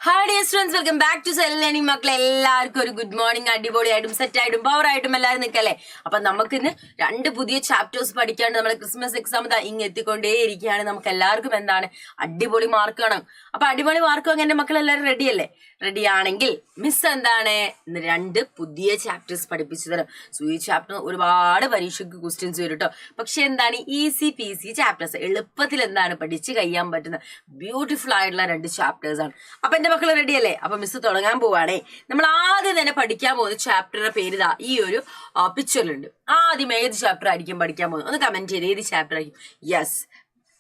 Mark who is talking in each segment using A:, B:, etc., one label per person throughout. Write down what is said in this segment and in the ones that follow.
A: Hi dear students, welcome back to Xylem Learning. മക്കളെ എല്ലാവർക്കും ഒരു ഗുഡ് മോർണിംഗ്. അടിപൊളിയായിട്ടും സെറ്റായിട്ടും പവറായിട്ടും എല്ലാവരും നിൽക്കല്ലേ. അപ്പൊ നമുക്കിന്ന് 2 പുതിയ ചാപ്റ്റേഴ്സ് പഠിക്കാണ്ട് നമ്മുടെ ക്രിസ്മസ് എക്സാം ഇങ്ങ് എത്തിക്കൊണ്ടേ ഇരിക്കുകയാണ്. നമുക്ക് എല്ലാവർക്കും എന്താണ് അടിപൊളി മാർക്ക് വേണം. അപ്പൊ അടിപൊളി മാർക്ക് വാങ്ങാൻ എന്റെ മക്കൾ എല്ലാവരും റെഡിയല്ലേ? റെഡി ആണെങ്കിൽ മിസ് എന്താണ് ഇന്ന് 2 പുതിയ ചാപ്റ്റേഴ്സ് പഠിപ്പിച്ചു തരാം. സോ ഈ ചാപ്റ്റർ ഒരുപാട് പരീക്ഷയ്ക്ക് ക്വസ്റ്റ്യൻസ് വരും കേട്ടോ. പക്ഷെ എന്താണ് ഈസി പീസി ചാപ്റ്റേഴ്സ്, എളുപ്പത്തിൽ എന്താണ് പഠിച്ച് കഴിയാൻ പറ്റുന്ന ബ്യൂട്ടിഫുൾ ആയിട്ടുള്ള 2 ചാപ്റ്റേഴ്സ് ആണ്. അപ്പൊ എന്റെ മക്കൾ റെഡി അല്ലേ? അപ്പൊ മിസ് തുടങ്ങാൻ പോവാണേ. നമ്മൾ ആദ്യം തന്നെ പഠിക്കാൻ പോകുന്ന ചാപ്റ്ററുടെ പേര് ഈ ഒരു പിക്ചറിലുണ്ട്. ആദ്യം ഏത് ചാപ്റ്റർ ആയിരിക്കും പഠിക്കാൻ പോകുന്നത്? ഒന്ന് കമന്റ് ചെയ്ത് ഏത് ചാപ്റ്റർ ആയിരിക്കും? യെസ്,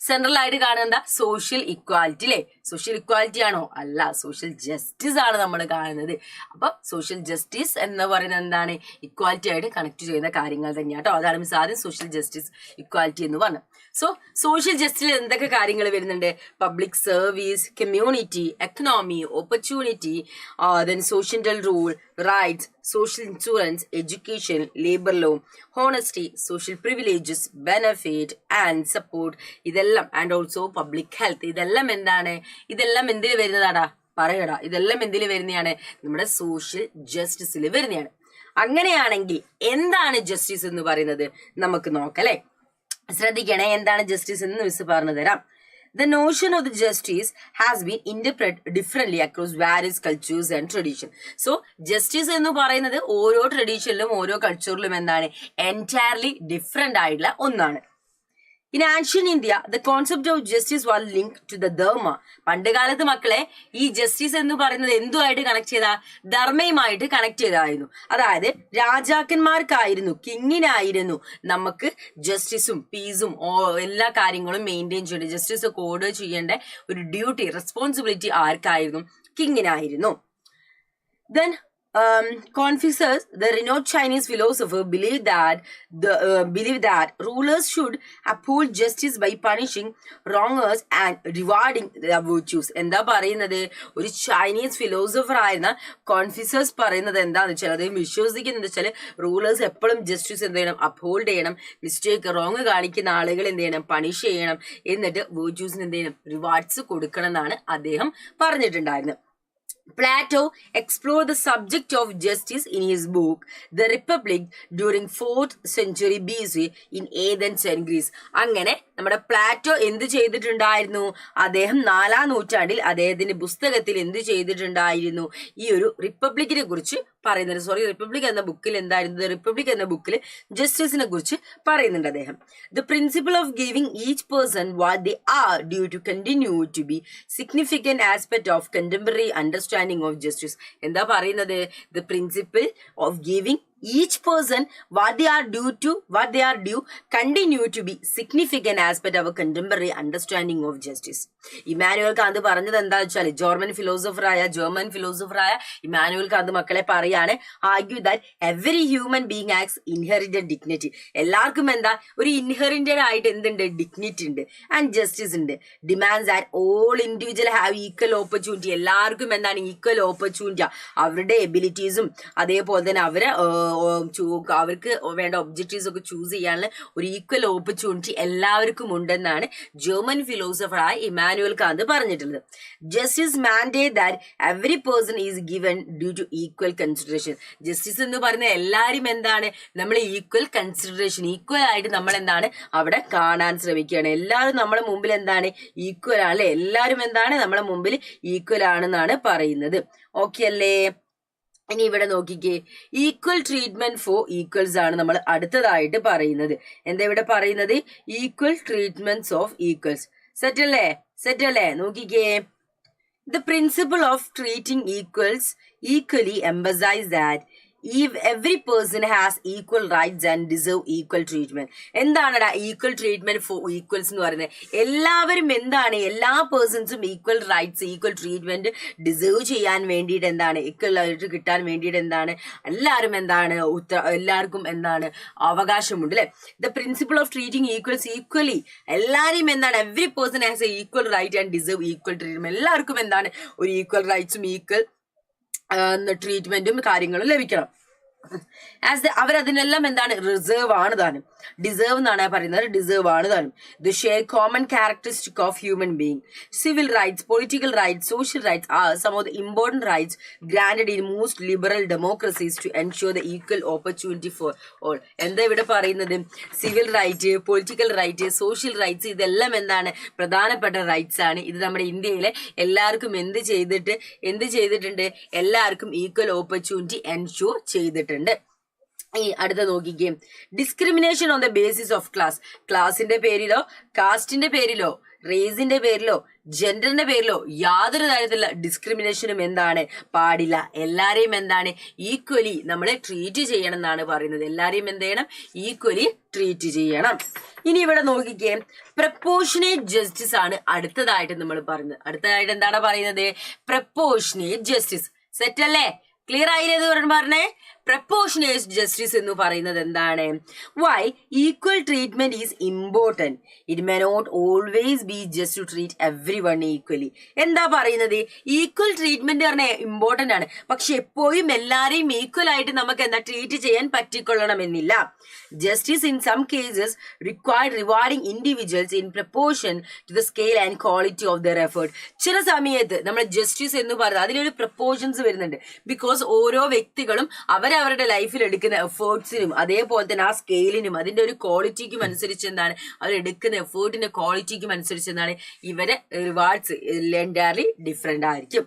A: സെൻട്രൽ ആയിട്ട് കാണുന്ന സോഷ്യൽ ഇക്വാലിറ്റി അല്ലേ? സോഷ്യൽ ഇക്വാലിറ്റി ആണോ? അല്ല, സോഷ്യൽ ജസ്റ്റിസ് ആണ് നമ്മൾ കാണുന്നത്. അപ്പൊ സോഷ്യൽ ജസ്റ്റിസ് എന്ന് പറയുന്നത് എന്താണ്? ഇക്വാലിറ്റി ആയിട്ട് കണക്ട് ചെയ്യുന്ന കാര്യങ്ങൾ തന്നെയാണ് കേട്ടോ. അതാണ് മിസ് ആദ്യം സോഷ്യൽ ജസ്റ്റിസ് ഇക്വാലിറ്റി എന്ന് പറഞ്ഞു. സോ സോഷ്യൽ ജസ്റ്റിസിൽ എന്തൊക്കെ കാര്യങ്ങൾ വരുന്നുണ്ട്? Public service, community, economy, opportunity, then social rule, rights, social insurance, education, labor law, honesty, social privileges, benefit and support, ഇതെല്ലാം and also public health. ഇതെല്ലാം എന്താണ്? ഇതെല്ലാം എന്തിൽ വരുന്നതാടാ? പറയടാ. ഇതെല്ലാം എന്തിൽ വരുന്നതാണ്? നമ്മുടെ സോഷ്യൽ ജസ്റ്റിസിൽ വരുന്നതാണ്. അങ്ങനെയാണെങ്കിൽ എന്താണ് ജസ്റ്റിസ് എന്ന് പറയുന്നത് നമുക്ക് നോക്കല്ലേ. ശ്രദ്ധിക്കണേ, എന്താണ് ജസ്റ്റിസ് എന്ന് മിസ് പറഞ്ഞു തരാം. The notion of the justice has been interpreted differently across various cultures and traditions. So, justice എന്ന് പറയുന്നത് ഓരോ ട്രഡീഷനിലും ഓരോ കൾച്ചറിലും എന്താണ് entirely different ആയിട്ടുള്ള ഒന്നാണ്. In ancient India, the concept of justice was linked to the dharma. പണ്ട് കാലത്ത് മക്കളെ ഈ ജസ്റ്റിസ് എന്ന് പറയുന്നത് എന്തുമായിട്ട് കണക്ട് ചെയ്ത? ധർമ്മയുമായിട്ട് കണക്ട് ചെയ്തായിരുന്നു. അതായത് രാജാക്കന്മാർക്കായിരുന്നു, കിങ്ങിനായിരുന്നു നമുക്ക് ജസ്റ്റിസും പീസും എല്ലാ കാര്യങ്ങളും മെയിൻറ്റെയിൻ ചെയ്യേണ്ട, ജസ്റ്റിസ് കോഡ് ചെയ്യേണ്ട ഒരു ഡ്യൂട്ടി, റെസ്പോൺസിബിലിറ്റി ആർക്കായിരുന്നു? കിങ്ങിനായിരുന്നു. Then Confucius, the renowned Chinese philosopher, believed that rulers should uphold justice by punishing wrongers and rewarding their virtues. എന്താ പറയുന്നത്? ഒരു ചൈനീസ് ഫിലോസഫർ ആയിരുന്ന കോൺഫ്യൂഷ്യസ് പറയുന്നത് എന്താന്ന് വെച്ചാൽ, അദ്ദേഹം വിശ്വസിക്കുന്നത് വെച്ചാൽ റൂളേഴ്സ് എപ്പോഴും ജസ്റ്റിസ് എന്ത് ചെയ്യണം? അപ്ഹോൾഡ് ചെയ്യണം. മിസ്റ്റേക്ക് റോങ് കാണിക്കുന്ന ആളുകൾ എന്ത് ചെയ്യണം? പണിഷ് ചെയ്യണം. എന്നിട്ട് വെർച്യൂസിന് എന്ത് ചെയ്യണം? റിവാർഡ്സ് കൊടുക്കണം എന്നാണ് അദ്ദേഹം പറഞ്ഞിട്ടുണ്ടായിരുന്നത്. Plato explored the subject of justice in his book The Republic during 4th century BC in Athens and Greece. അങ്ങനെ നമ്മുടെ പ്ലാറ്റോ എന്ത് ചെയ്തിട്ടുണ്ടായിരുന്നു? അദ്ദേഹം 4ാം നൂറ്റാണ്ടിൽ അദ്ദേഹത്തിന്റെ പുസ്തകത്തിൽ എന്ത് ചെയ്തിട്ടുണ്ടായിരുന്നു? ഈ ഒരു റിപ്പബ്ലിക്കിനെ കുറിച്ച് പറയുന്നുണ്ട്. റിപ്പബ്ലിക് എന്ന ബുക്കിൽ എന്തായിരുന്നു? റിപ്പബ്ലിക് എന്ന ബുക്കിൽ ജസ്റ്റിസിനെ കുറിച്ച് പറയുന്നുണ്ട് അദ്ദേഹം. The principle of giving each person what they are due to continue to be significant aspect of contemporary understanding of justice. എന്താ പറയുന്നത്? The principle of giving each person what they are due continue to be significant aspect of a contemporary understanding of justice. Immanuel Kant പറഞ്ഞത് എന്താ വെച്ചാൽ, German ഫിലോസഫറായ Emmanuel Kant മക്കളെ പറയാണ്, argue that every human being has inherited dignity. എല്ലാവർക്കും എന്താ? ഒരു inherited ആയിട്ട് എന്തുണ്ട്? ഡിഗ്നിറ്റി ഉണ്ട് ആൻഡ് ജസ്റ്റിസ് ഉണ്ട്. Demands that all individual have equal opportunity. എല്ലാവർക്കും എന്താണ്? Equal opportunity. അവരുടെ എബിലിറ്റീസും അതേപോലെ തന്നെ അവർക്ക് വേണ്ട ഒബ്ജക്റ്റീവ്സ് ഒക്കെ ചൂസ് ചെയ്യാനുള്ള ഒരു ഈക്വൽ ഓപ്പർച്യൂണിറ്റി എല്ലാവർക്കും ഉണ്ടെന്നാണ് ജർമ്മൻ ഫിലോസഫറായ ഇമാനുവൽ കാന്ത് പറഞ്ഞിട്ടുള്ളത്. Justice mandate that every person is given due two equal consideration. Justice എന്ന് പറയുന്ന എല്ലാവരും എന്താണ്? നമ്മൾ ഈക്വൽ കൺസിഡറേഷൻ, ഈക്വൽ ആയിട്ട് നമ്മൾ എന്താണ് അവിടെ കാണാൻ ശ്രമിക്കുകയാണ്. എല്ലാവരും നമ്മളെ മുമ്പിൽ എന്താണ്? ഈക്വൽ ആണ് അല്ലെ? എല്ലാവരും എന്താണ്? നമ്മളെ മുമ്പിൽ ഈക്വൽ ആണെന്നാണ് പറയുന്നത്. ഓക്കെ അല്ലേ? ഇനി ഇവിടെ നോക്കിക്കേ, ഈക്വൽ ട്രീറ്റ്മെന്റ് ഫോർ ഈക്വൽസ് ആണ് നമ്മൾ അടുത്തതായിട്ട് പറയുന്നത്. എന്താ ഇവിടെ പറയുന്നത്? Equal treatments of equals. Set അല്ലേ? നോക്കിക്കേ, the principle of treating equals equally emphasize that if every person has equal rights and deserve equal treatment. എന്താണടാ ഈക്വൽ ട്രീറ്റ്മെന്റ് ഫോർ ഈക്വൽസ് എന്ന് പറയുന്നത്? എല്ലാവരും എന്താണ്? എല്ലാ പേഴ്സൺസും equal rights, equal treatment deserve ചെയ്യാൻ വേണ്ടിയിട്ട് എന്താണ്? ഈക്വൽ ആയിട്ട് കിട്ടാൻ വേണ്ടിയിട്ട് എന്താണ്? എല്ലാവരും എന്താണ്? എല്ലാവർക്കും എന്താണ്? അവകാശമുണ്ട് അല്ലെ? The principle of treating equals equally. എല്ലാവരും എന്താണ്? Every person has a equal right and deserve equal treatment. എല്ലാവർക്കും എന്താണ്? ഒരു ഈക്വൽ റൈറ്റ്സും ഈക്വൽ ട്രീറ്റ്മെന്റും കാര്യങ്ങളും ലഭിക്കണം. അവരതിനെല്ലാം എന്താണ് റിസർവ് ആണ് താനും, ഡിസേർവ് എന്നാണ് പറയുന്നത്, ഡിസേർവ് ആണ് താനും. The share common characteristic of human being. Civil rights, political rights, social rights are some of the important rights granted in most liberal democracies to ensure the equal opportunity for all. എന്താ ഇവിടെ പറയുന്നത്? Civil right, political right, social rights ഇതെല്ലാം എന്താണ് പ്രധാനപ്പെട്ട rights ആണ്. ഇത് നമ്മുടെ ഇന്ത്യയിലെ എല്ലാവർക്കും എന്ത് ചെയ്തിട്ടുണ്ട്? എല്ലാവർക്കും ഈക്വൽ ഓപ്പർച്യൂണിറ്റി എൻഷുർ ചെയ്തിട്ടുണ്ട്. ഈ അടുത്ത നോക്കിക്കേ, discrimination on the basis of class. ക്ലാസിന്റെ പേരിലോ കാസ്റ്റിന്റെ പേരിലോ റേസിന്റെ പേരിലോ ജെൻഡറിന്റെ പേരിലോ യാതൊരു തരത്തിലുള്ള ഡിസ്ക്രിമിനേഷനും എന്താണ് പാടില്ല. എല്ലാരെയും എന്താണ് ഈക്വലി നമ്മൾ ട്രീറ്റ് ചെയ്യണം എന്നാണ് പറയുന്നത്. എല്ലാരെയും എന്ത് ചെയ്യണം? ഈക്വലി ട്രീറ്റ് ചെയ്യണം. ഇനി ഇവിടെ നോക്കിക്കേ, പ്രപ്പോർഷനേറ്റ് ജസ്റ്റിസ് ആണ് അടുത്തതായിട്ട് നമ്മൾ പറയുന്നത്. അടുത്തതായിട്ട് എന്താണ് പറയുന്നത്? Proportionate justice. സെറ്റ് അല്ലേ? ക്ലിയർ ആയില്ലേ? പറഞ്ഞേ, പ്രപ്പോർഷനേറ്റ് ജസ്റ്റിസ് എന്ന് പറയുന്നത് എന്താണ്? Why equal treatment is important. It may not always be just to treat every one equally. എന്താ പറയുന്നത്? ഈക്വൽ ട്രീറ്റ്മെന്റ് പറഞ്ഞാൽ ഇമ്പോർട്ടന്റ് ആണ്, പക്ഷെ എപ്പോഴും എല്ലാരെയും ഈക്വൽ ആയിട്ട് നമുക്ക് എന്താ ട്രീറ്റ് ചെയ്യാൻ പറ്റിക്കൊള്ളണമെന്നില്ല. Justice in some cases required rewarding individuals in proportion to the scale and quality of their effort. ചില സമയത്ത് നമ്മൾ ജസ്റ്റിസ് എന്ന് പറയുന്നത് അതിലൊരു പ്രപ്പോർഷൻസ് വരുന്നുണ്ട്. ബിക്കോസ് ഓരോ വ്യക്തികളും അവരവരുടെ ലൈഫിൽ എടുക്കുന്ന എഫേർട്സിനും അതേപോലെ തന്നെ ആ സ്കെയിലിനും അതിന്റെ ഒരു ക്വാളിറ്റിക്കും അനുസരിച്ച് എന്താണ് അവരെടുക്കുന്ന എഫേർട്ടിന്റെ ക്വാളിറ്റിക്കും അനുസരിച്ച് എന്താണ് ഇവരെ റിവാർഡ്സ് എൻറ്റയർലി ഡിഫറെന്റ് ആയിരിക്കും.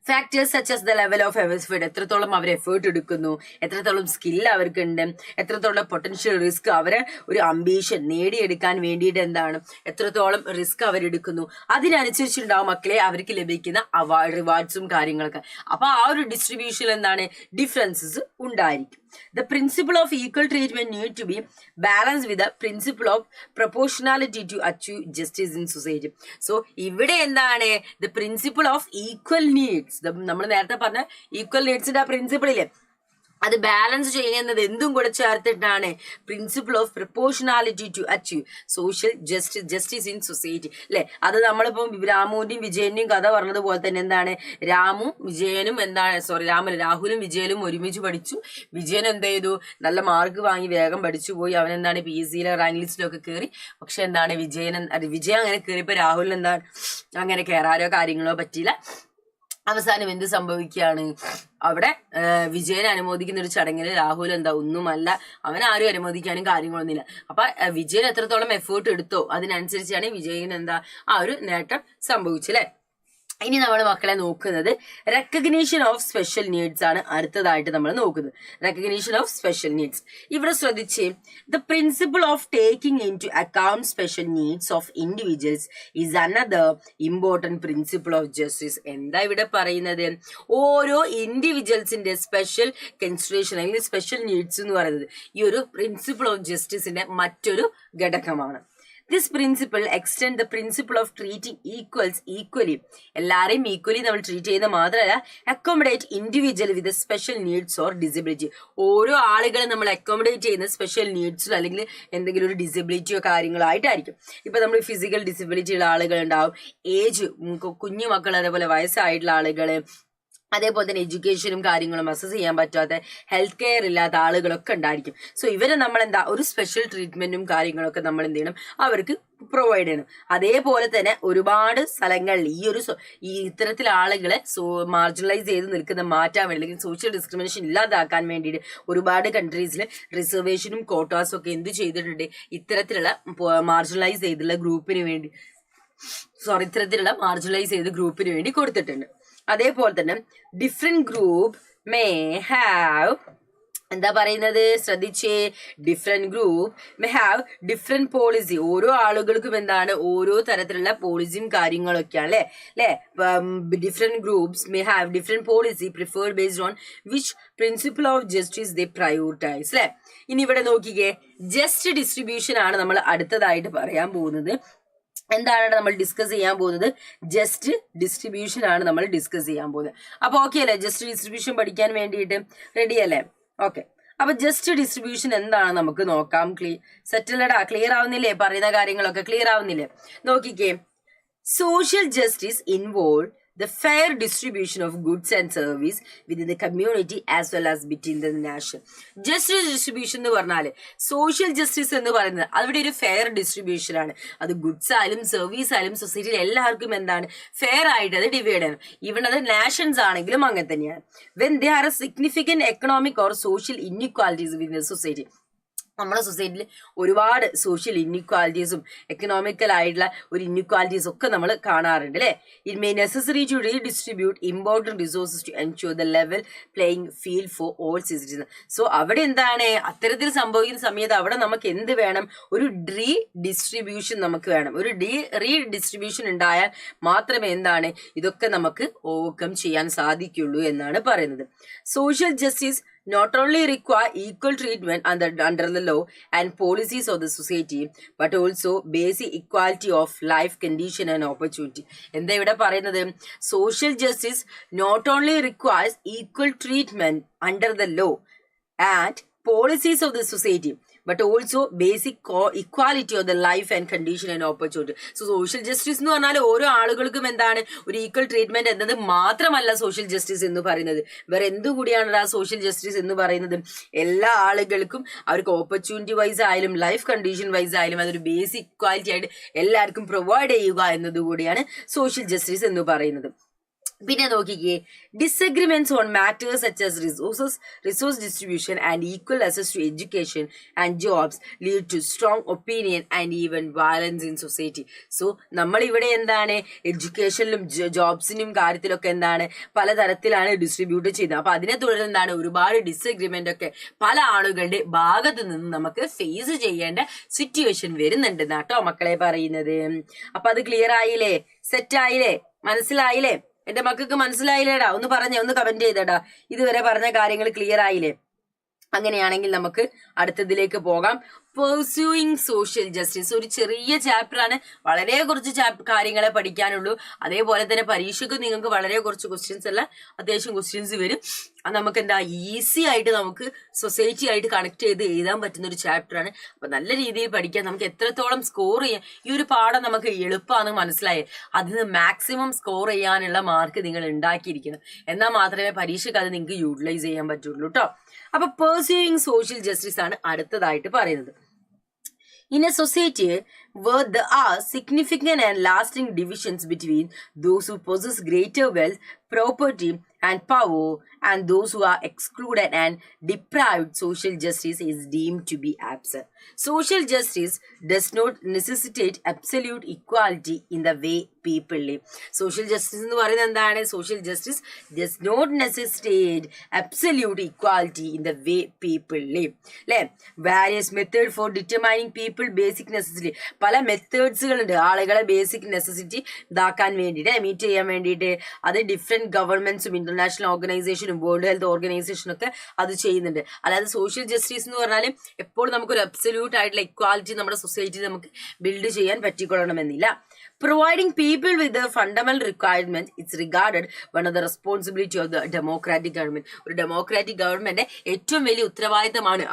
A: Factors such as the level of effort, എത്രത്തോളം അവർ എഫേർട്ട് എടുക്കുന്നു, എത്രത്തോളം സ്കിൽ അവർക്കുണ്ട്, എത്രത്തോളം പൊട്ടൻഷ്യൽ റിസ്ക് അവരെ ഒരു അംബീഷൻ നേടിയെടുക്കാൻ വേണ്ടിയിട്ട് എന്താണ് എത്രത്തോളം റിസ്ക് അവരെടുക്കുന്നു, അതിനനുസരിച്ചുണ്ടാവും മക്കളെ അവർക്ക് ലഭിക്കുന്ന റിവാർഡ്സും കാര്യങ്ങളൊക്കെ. അപ്പൊ ആ ഒരു ഡിസ്ട്രിബ്യൂഷൻ എന്താണ് ഡിഫറൻസസ് ഉണ്ടായിരിക്കും. The principle of equal treatment need to be balanced with the principle of proportionality to achieve justice in society. So ഇവിടെ എന്താണ് the principle of equal needs. നമ്മൾ നേരത്തെ പറഞ്ഞ ഈക്വൽ നീഡ്സിന്റെ ആ പ്രിൻസിപ്പിൾ ഇല്ലേ, അത് ബാലൻസ് ചെയ്യുന്നത് എന്തും കൂടെ ചേർത്തിട്ടാണ് principle of proportionality to achieve social justice in society അല്ലെ. അത് നമ്മളിപ്പം രാമുവിന്റെയും വിജയന്റെയും കഥ പറഞ്ഞതുപോലെ തന്നെ എന്താണ് രാഹുലും വിജയനും ഒരുമിച്ച് പഠിച്ചു. വിജയൻ എന്ത് ചെയ്തു? നല്ല മാർക്ക് വാങ്ങി വേഗം പഠിച്ചു പോയി. അവൻ എന്താണ് PSC റാങ്ക് ലിസ്റ്റിലൊക്കെ കയറി. പക്ഷെ എന്താണ് വിജയൻ അങ്ങനെ കയറിയപ്പോ രാഹുലിന് എന്താണ് അങ്ങനെ കയറാനോ കാര്യങ്ങളോ പറ്റിയില്ല. അവസാനം എന്ത് സംഭവിക്കുകയാണ്? അവിടെ വിജയനെ അനുമോദിക്കുന്ന ഒരു ചടങ്ങിൽ രാഹുൽ ഒന്നുമല്ല, അവൻ ആരും അനുമോദിക്കാനും കാര്യങ്ങളൊന്നുമില്ല. അപ്പൊ വിജയൻ എത്രത്തോളം എഫേർട്ട് എടുത്തോ അതിനനുസരിച്ചാണ് വിജയന് ആ ഒരു നേട്ടം സംഭവിച്ചല്ലേ. ഇനി നമ്മൾ മക്കളെ നോക്കുന്നത് റെക്കഗ്നീഷൻ ഓഫ് സ്പെഷ്യൽ നീഡ്സ് ആണ് അടുത്തതായിട്ട് നമ്മൾ നോക്കുന്നത്. Recognition of special needs. ഇവിടെ ശ്രദ്ധിച്ച്, the principle of taking into account special needs of individuals is another important principle of justice. എന്താ ഇവിടെ പറയുന്നത്? ഓരോ ഇൻഡിവിജ്വൽസിന്റെ സ്പെഷ്യൽ കൺസിഡറേഷൻ അല്ലെങ്കിൽ സ്പെഷ്യൽ നീഡ്സ് എന്ന് പറയുന്നത് ഈ ഒരു പ്രിൻസിപ്പിൾ ഓഫ് ജസ്റ്റിസിന്റെ മറ്റൊരു ഘടകമാണ്. This principle extend the principle of treating equals equally. എല്ലാരെയും ഈക്വലി നമ്മൾ ട്രീറ്റ് ചെയ്യുന്ന മാത്രമല്ല, accommodate individual with special needs or disability. ഓരോ ആളുകളെ നമ്മൾ അക്കോമഡേറ്റ് ചെയ്യുന്ന സ്പെഷ്യൽ നീഡ്സോ അല്ലെങ്കിൽ എന്തെങ്കിലും ഒരു ഡിസബിലിറ്റിയോ കാര്യങ്ങളായിട്ടായിരിക്കും. ഇപ്പൊ നമ്മൾ ഫിസിക്കൽ ഡിസബിലിറ്റി ഉള്ള ആളുകൾ ഉണ്ടാവും, ഏജ് കുഞ്ഞു മക്കൾ, അതേപോലെ വയസ്സായിട്ടുള്ള ആളുകള്, അതേപോലെ തന്നെ എഡ്യൂക്കേഷനും കാര്യങ്ങളും അസസ് ചെയ്യാൻ പറ്റാത്ത ഹെൽത്ത് കെയർ ഇല്ലാത്ത ആളുകളൊക്കെ ഉണ്ടായിരിക്കും. സോ ഇവരെ നമ്മൾ ഒരു സ്പെഷ്യൽ ട്രീറ്റ്മെന്റും കാര്യങ്ങളൊക്കെ നമ്മൾ എന്ത് ചെയ്യണം? അവർക്ക് പ്രൊവൈഡ് ചെയ്യണം. അതേപോലെ തന്നെ ഒരുപാട് സ്ഥലങ്ങളിൽ ഈ ഇത്തരത്തിൽ ആളുകളെ മാർജിനലൈസ് ചെയ്ത് നിൽക്കുന്ന മാറ്റാൻ വേണ്ടി അല്ലെങ്കിൽ സോഷ്യൽ ഡിസ്ക്രിമിനേഷൻ ഇല്ലാതാക്കാൻ വേണ്ടിയിട്ട് ഒരുപാട് കൺട്രീസിൽ റിസർവേഷനും കോട്ടാസും ഒക്കെ എന്ത് ചെയ്തിട്ടുണ്ട്? ഇത്തരത്തിലുള്ള മാർജിനലൈസ് ചെയ്തുള്ള ഗ്രൂപ്പിന് വേണ്ടി കൊടുത്തിട്ടുണ്ട്. അതേപോലെ തന്നെ ഡിഫറെന്റ് ഗ്രൂപ്പ് മേ ഹാവ് എന്താ പറയുന്നത്? ശ്രദ്ധിച്ചേ, different group may have different policy. ഓരോ ആളുകൾക്കും എന്താണ് ഓരോ തരത്തിലുള്ള പോളിസിയും കാര്യങ്ങളൊക്കെയാണ് അല്ലെ. Different groups may have different policy preferred based on which principle of justice they prioritise അല്ലെ. ഇനി ഇവിടെ നോക്കിക്കേ, ജസ്റ്റ് ഡിസ്ട്രിബ്യൂഷൻ ആണ് നമ്മൾ അടുത്തതായിട്ട് പറയാൻ പോകുന്നത്. എന്താണ് നമ്മൾ ഡിസ്കസ് ചെയ്യാൻ പോകുന്നത്? ജസ്റ്റ് ഡിസ്ട്രിബ്യൂഷൻ ആണ് നമ്മൾ ഡിസ്കസ് ചെയ്യാൻ പോകുന്നത്. അപ്പൊ ഓക്കെ അല്ലേ? ജസ്റ്റ് ഡിസ്ട്രിബ്യൂഷൻ പഠിക്കാൻ വേണ്ടിയിട്ട് റെഡി അല്ലേ? ഓക്കെ. അപ്പൊ ജസ്റ്റ് ഡിസ്ട്രിബ്യൂഷൻ എന്താണ് നമുക്ക് നോക്കാം. ക്ലിയർ ആവുന്നില്ലേ? പറയുന്ന കാര്യങ്ങളൊക്കെ ക്ലിയർ ആവുന്നില്ലേ? നോക്കിക്കേ, social justice involve the fair distribution of goods and service within the community as well as between the nation. Justice distribution എന്ന് പറഞ്ഞാല് സോഷ്യൽ ജസ്റ്റിസ് എന്ന് പറയുന്നത് അവിടെ ഒരു ഫെയർ ഡിസ്ട്രിബ്യൂഷൻ ആണ്. അത് ഗുഡ്സ് ആയാലും സർവീസ് ആയാലും സൊസൈറ്റിയിൽ എല്ലാവർക്കും എന്താണ് ഫെയർ ആയിട്ട് അത് ഡിവൈഡ് ചെയ്യണം. ഈവൻ അത് നാഷൻസ് ആണെങ്കിലും അങ്ങനെ തന്നെയാണ്. When they are A significant economic or social inequalities within the society. നമ്മുടെ സൊസൈറ്റിയിൽ ഒരുപാട് സോഷ്യൽ ഇൻഇക്വാലിറ്റീസും എക്കണോമിക്കൽ ആയിട്ടുള്ള ഒരു ഇൻഇക്വാലിറ്റീസ് ഒക്കെ നമ്മൾ കാണാറുണ്ട് അല്ലെ. It may necessary to redistribute important resources to ensure the level playing field for all citizen. So അവിടെ എന്താണ് അത്തരത്തിൽ സംഭവിക്കുന്ന സമയത്ത് അവിടെ നമുക്ക് എന്ത് വേണം, ഒരു റീഡിസ്ട്രിബ്യൂഷൻ നമുക്ക് വേണം. ഒരു റീഡിസ്ട്രിബ്യൂഷൻ ഉണ്ടായാൽ മാത്രമേ എന്താണ് ഇതൊക്കെ നമുക്ക് ഓവർകം ചെയ്യാൻ സാധിക്കുള്ളൂ എന്നാണ് പറയുന്നത്. Social justice not only require equal treatment under the law and policies of the society, but also basic equality of life condition and opportunity. എന്താ ഇവിടെ പറയുന്നത്? Social justice not only requires equal treatment under the law and policies of the society, but also basic equality of the life and condition and opportunity. So social justice എന്ന് പറഞ്ഞാൽ ഓരോ ആളുകൾക്കും എന്താണ് ഒരു equal treatment എന്നത് മാത്രമല്ല social justice എന്ന് പറയുന്നത്. വേറെ എന്തുകൂടിയാണ് ആ സോഷ്യൽ ജസ്റ്റിസ് എന്ന് പറയുന്നത്? എല്ലാ ആളുകൾക്കും അവർക്ക് ഓപ്പർച്യൂണിറ്റി വൈസ് ആയാലും ലൈഫ് കണ്ടീഷൻ വൈസ് ആയാലും അതൊരു ബേസിക് ഇക്വാലിറ്റി ആയിട്ട് എല്ലാവർക്കും പ്രൊവൈഡ് ചെയ്യുക എന്നതുകൂടിയാണ് സോഷ്യൽ ജസ്റ്റിസ് എന്ന് പറയുന്നത്. പിന്നെ നോക്കിക്കേ, disagreements on matters such as resource distribution and equal access to education and jobs lead to strong opinion and even violence in society. So നമ്മളിവിടെ എന്താണ് എഡ്യൂക്കേഷനിലും ജോബ്സിനും കാര്യത്തിലൊക്കെ എന്താണ് പലതരത്തിലാണ് ഡിസ്ട്രിബ്യൂട്ട് ചെയ്യുന്നത്. അപ്പൊ അതിനെ തുടർന്ന് എന്താണ് ഒരുപാട് ഡിസഗ്രിമെന്റ് ഒക്കെ പല ആളുകളുടെ ഭാഗത്ത് നിന്ന് നമുക്ക് ഫേസ് ചെയ്യേണ്ട സിറ്റുവേഷൻ വരുന്നുണ്ട് കേട്ടോ മക്കളെ പറയുന്നത്. അപ്പൊ അത് ക്ലിയർ ആയില്ലേ? സെറ്റ് ആയില്ലേ? മനസ്സിലായില്ലേ? എന്റെ മക്കൾക്ക് മനസ്സിലായില്ലേടാ? ഒന്ന് പറഞ്ഞേ, ഒന്ന് കമന്റ് ചെയ്തടാ. ഇതുവരെ പറഞ്ഞ കാര്യങ്ങൾ ക്ലിയർ ആയില്ലേ? അങ്ങനെയാണെങ്കിൽ നമുക്ക് അടുത്തതിലേക്ക് പോകാം. പെർസ്യൂയിങ് സോഷ്യൽ ജസ്റ്റിസ് ഒരു ചെറിയ ചാപ്റ്റർ ആണ്, വളരെ കുറച്ച് കാര്യങ്ങളെ പഠിക്കാനുള്ളൂ. അതേപോലെ തന്നെ പരീക്ഷയ്ക്ക് നിങ്ങൾക്ക് വളരെ കുറച്ച് ക്വസ്റ്റ്യൻസ് അല്ല, അത്യാവശ്യം ക്വസ്റ്റ്യൻസ് വരും. അത് നമുക്ക് എന്താ ഈസി ആയിട്ട് നമുക്ക് സൊസൈറ്റി ആയിട്ട് കണക്ട് ചെയ്ത് എഴുതാൻ പറ്റുന്ന ഒരു ചാപ്റ്റർ ആണ്. അപ്പൊ നല്ല രീതിയിൽ പഠിക്കാൻ നമുക്ക് എത്രത്തോളം സ്കോർ ചെയ്യാം. ഈ ഒരു പാഠം നമുക്ക് എളുപ്പമാണ് മനസ്സിലായേ. അതിന് മാക്സിമം സ്കോർ ചെയ്യാനുള്ള മാർക്ക് നിങ്ങൾ ഉണ്ടാക്കിയിരിക്കണം. എന്നാൽ മാത്രമേ പരീക്ഷയ്ക്ക് അത് നിങ്ങൾക്ക് യൂട്ടിലൈസ് ചെയ്യാൻ പറ്റുള്ളൂ കേട്ടോ. അപ്പൊ പെർസ്യൂയിങ് സോഷ്യൽ ജസ്റ്റിസ് ആണ് അടുത്തതായിട്ട് പറയുന്നത്. In a society where there are significant and lasting divisions between those who possess greater wealth, property, and power, and those who are excluded and deprived, social justice is deemed to be absent. Social justice does not necessitate absolute equality in the way people live. Social justice എന്ന് പറയുന്നത് എന്താണ്? Social justice does not necessitate absolute equality in the way people live. അല്ലെ? Various method for determining people basic necessity. പല മെത്തേഡ്സുകളുണ്ട് ആളുകളെ basic necessity ഇതാക്കാൻ വേണ്ടിയിട്ട്, meet ചെയ്യാൻ വേണ്ടിയിട്ട്. അത് ഡിഫറെന്റ് ഗവൺമെന്റ്സും ഇന്റർനാഷണൽ ഓർഗനൈസേഷനും വേൾഡ് ഹെൽത്ത് ഓർഗനൈസേഷനും ഒക്കെ അത് ചെയ്യുന്നുണ്ട്. അല്ലാതെ സോഷ്യൽ ജസ്റ്റിസ് എന്ന് പറഞ്ഞാൽ എപ്പോഴും നമുക്കൊരു അബ്സല്യൂട്ട് ആയിട്ടുള്ള ഇക്വാലിറ്റി നമ്മുടെ സൊസൈറ്റിയിൽ നമുക്ക് ബിൽഡ് ചെയ്യാൻ പറ്റിക്കൊള്ളണമെന്നില്ല. Providing people with the fundamental requirements is regarded one of the responsibility of the democratic government. ഒരു ഡെമോക്രാറ്റിക് ഗവൺമെന്റ് ഏറ്റവും വലിയ ഉത്തരവാദിത്തമാണ്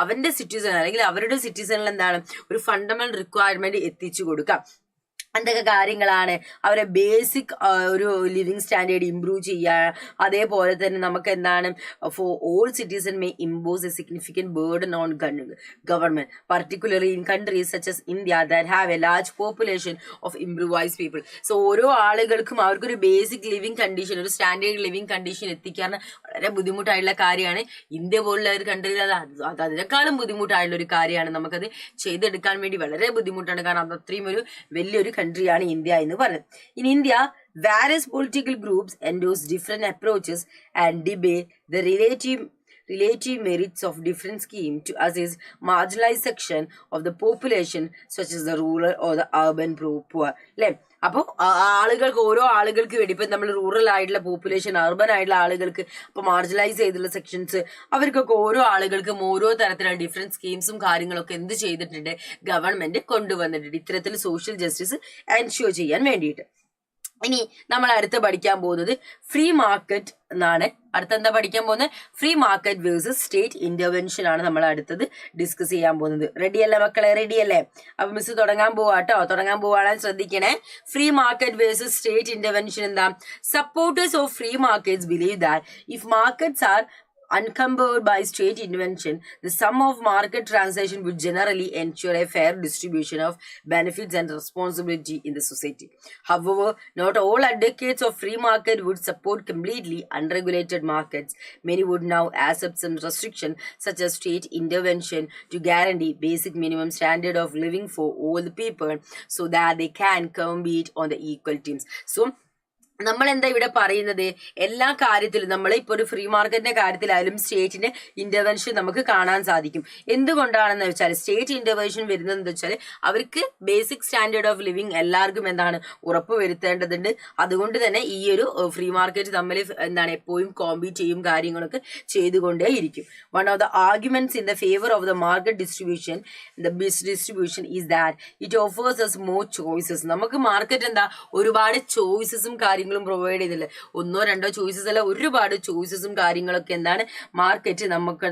A: അവന്റെ സിറ്റിസൺ അല്ലെങ്കിൽ അവരുടെ സിറ്റിസണിൽ എന്താണ് ഒരു ഫണ്ടമെന്റൽ റിക്വയർമെന്റ് എത്തിച്ചു കൊടുക്കാം. എന്തൊക്കെ കാര്യങ്ങളാണ്? അവരെ ബേസിക് ഒരു ലിവിങ് സ്റ്റാൻഡേർഡ് ഇംപ്രൂവ് ചെയ്യുക. അതേപോലെ തന്നെ നമുക്ക് എന്താണ് four all citizen may impose A significant burden on government, particularly in countries such as India that have A large population of improvise people. So ഓരോ ആളുകൾക്കും അവർക്കൊരു ബേസിക് ലിവിങ് കണ്ടീഷൻ, ഒരു standard living condition എത്തിക്കാൻ വളരെ ബുദ്ധിമുട്ടായിട്ടുള്ള കാര്യമാണ്. India പോലുള്ള ഒരു കൺട്രിയിൽ അത് അതിനേക്കാളും ബുദ്ധിമുട്ടായുള്ള ഒരു കാര്യമാണ്. നമുക്കത് ചെയ്തെടുക്കാൻ വേണ്ടി വളരെ ബുദ്ധിമുട്ടാണ്. കാരണം അത് അത്രയും ഒരു വലിയൊരു കൺട്രിയാണ് ഇന്ത്യ എന്ന് പറയുന്നത്. In India various political groups endorse different approaches and debate the relative merits of different schemes to assess marginalized section of the population such as the rural or the urban poor. അല്ലെ? അപ്പോൾ ആളുകൾക്ക് ഓരോ ആളുകൾക്ക് വേണ്ടി ഇപ്പൊ നമ്മൾ rural ആയിട്ടുള്ള population, urban ആയിട്ടുള്ള ആളുകൾക്ക്, അപ്പൊ മാർജിനലൈസ് ചെയ്തിട്ടുള്ള സെക്ഷൻസ്, അവർക്കൊക്കെ ഓരോ ആളുകൾക്കും ഓരോ തരത്തിലുള്ള ഡിഫറെന്റ് സ്കീംസും കാര്യങ്ങളൊക്കെ എന്ത് ചെയ്തിട്ടുണ്ട്? ഗവൺമെന്റ് കൊണ്ടുവന്നിട്ടുണ്ട് ഇത്തരത്തിൽ സോഷ്യൽ ജസ്റ്റിസ് എൻഷ്യൂർ ചെയ്യാൻ വേണ്ടിയിട്ട്. ഇനി നമ്മൾ അടുത്ത് പഠിക്കാൻ പോകുന്നത് ഫ്രീ മാർക്കറ്റ് എന്നാണ്. അടുത്തെന്താ പഠിക്കാൻ പോകുന്നത്? Free market versus state intervention ആണ് നമ്മൾ അടുത്തത് ഡിസ്കസ് ചെയ്യാൻ പോകുന്നത്. റെഡിയല്ലേ മക്കളെ? റെഡിയല്ലേ? അപ്പൊ മിസ് തുടങ്ങാൻ പോവാട്ടോ. തുടങ്ങാൻ പോവാണെങ്കിൽ ശ്രദ്ധിക്കണേ. Free market versus state intervention എന്താ? Supporters of free markets believe that if markets are unencumbered by state intervention, the sum of market transaction would generally ensure a fair distribution of benefits and responsibility in the society. However, not all advocates of free market would support completely unregulated markets. Many would now accept some restriction, such as state intervention, to guarantee basic minimum standard of living for all the people, so that they can compete on the equal terms. So, നമ്മൾ എന്താ ഇവിടെ പറയുന്നത്? എല്ലാ കാര്യത്തിലും നമ്മൾ ഇപ്പോൾ ഒരു free മാർക്കറ്റിന്റെ കാര്യത്തിലായാലും സ്റ്റേറ്റിന്റെ ഇന്റർവെൻഷൻ നമുക്ക് കാണാൻ സാധിക്കും. എന്തുകൊണ്ടാണെന്ന് വെച്ചാൽ സ്റ്റേറ്റ് ഇന്റർവെൻഷൻ വരുന്നതെന്ന് വെച്ചാൽ അവർക്ക് ബേസിക് സ്റ്റാൻഡേർഡ് ഓഫ് ലിവിങ് എല്ലാവർക്കും എന്താണ് ഉറപ്പ് വരുത്തേണ്ടതുണ്ട്. അതുകൊണ്ട് തന്നെ ഈ ഒരു ഫ്രീ മാർക്കറ്റ് തമ്മിൽ എന്താണ് എപ്പോഴും കോമ്പീറ്റ് ചെയ്യും, കാര്യങ്ങളൊക്കെ ചെയ്തുകൊണ്ടേയിരിക്കും. One of the arguments in the favour of the market distribution is that it offers us more choices. നമുക്ക് മാർക്കറ്റ് എന്താ ഒരുപാട് ചോയ്സസും കാര്യങ്ങളും പ്രൊവൈഡ് ചെയ്തില്ല. ഒന്നോ രണ്ടോ ചോയ്സസ് അല്ല, ഒരുപാട് ചോയ്സസും കാര്യങ്ങളൊക്കെ എന്താണ് മാർക്കറ്റ് നമുക്ക്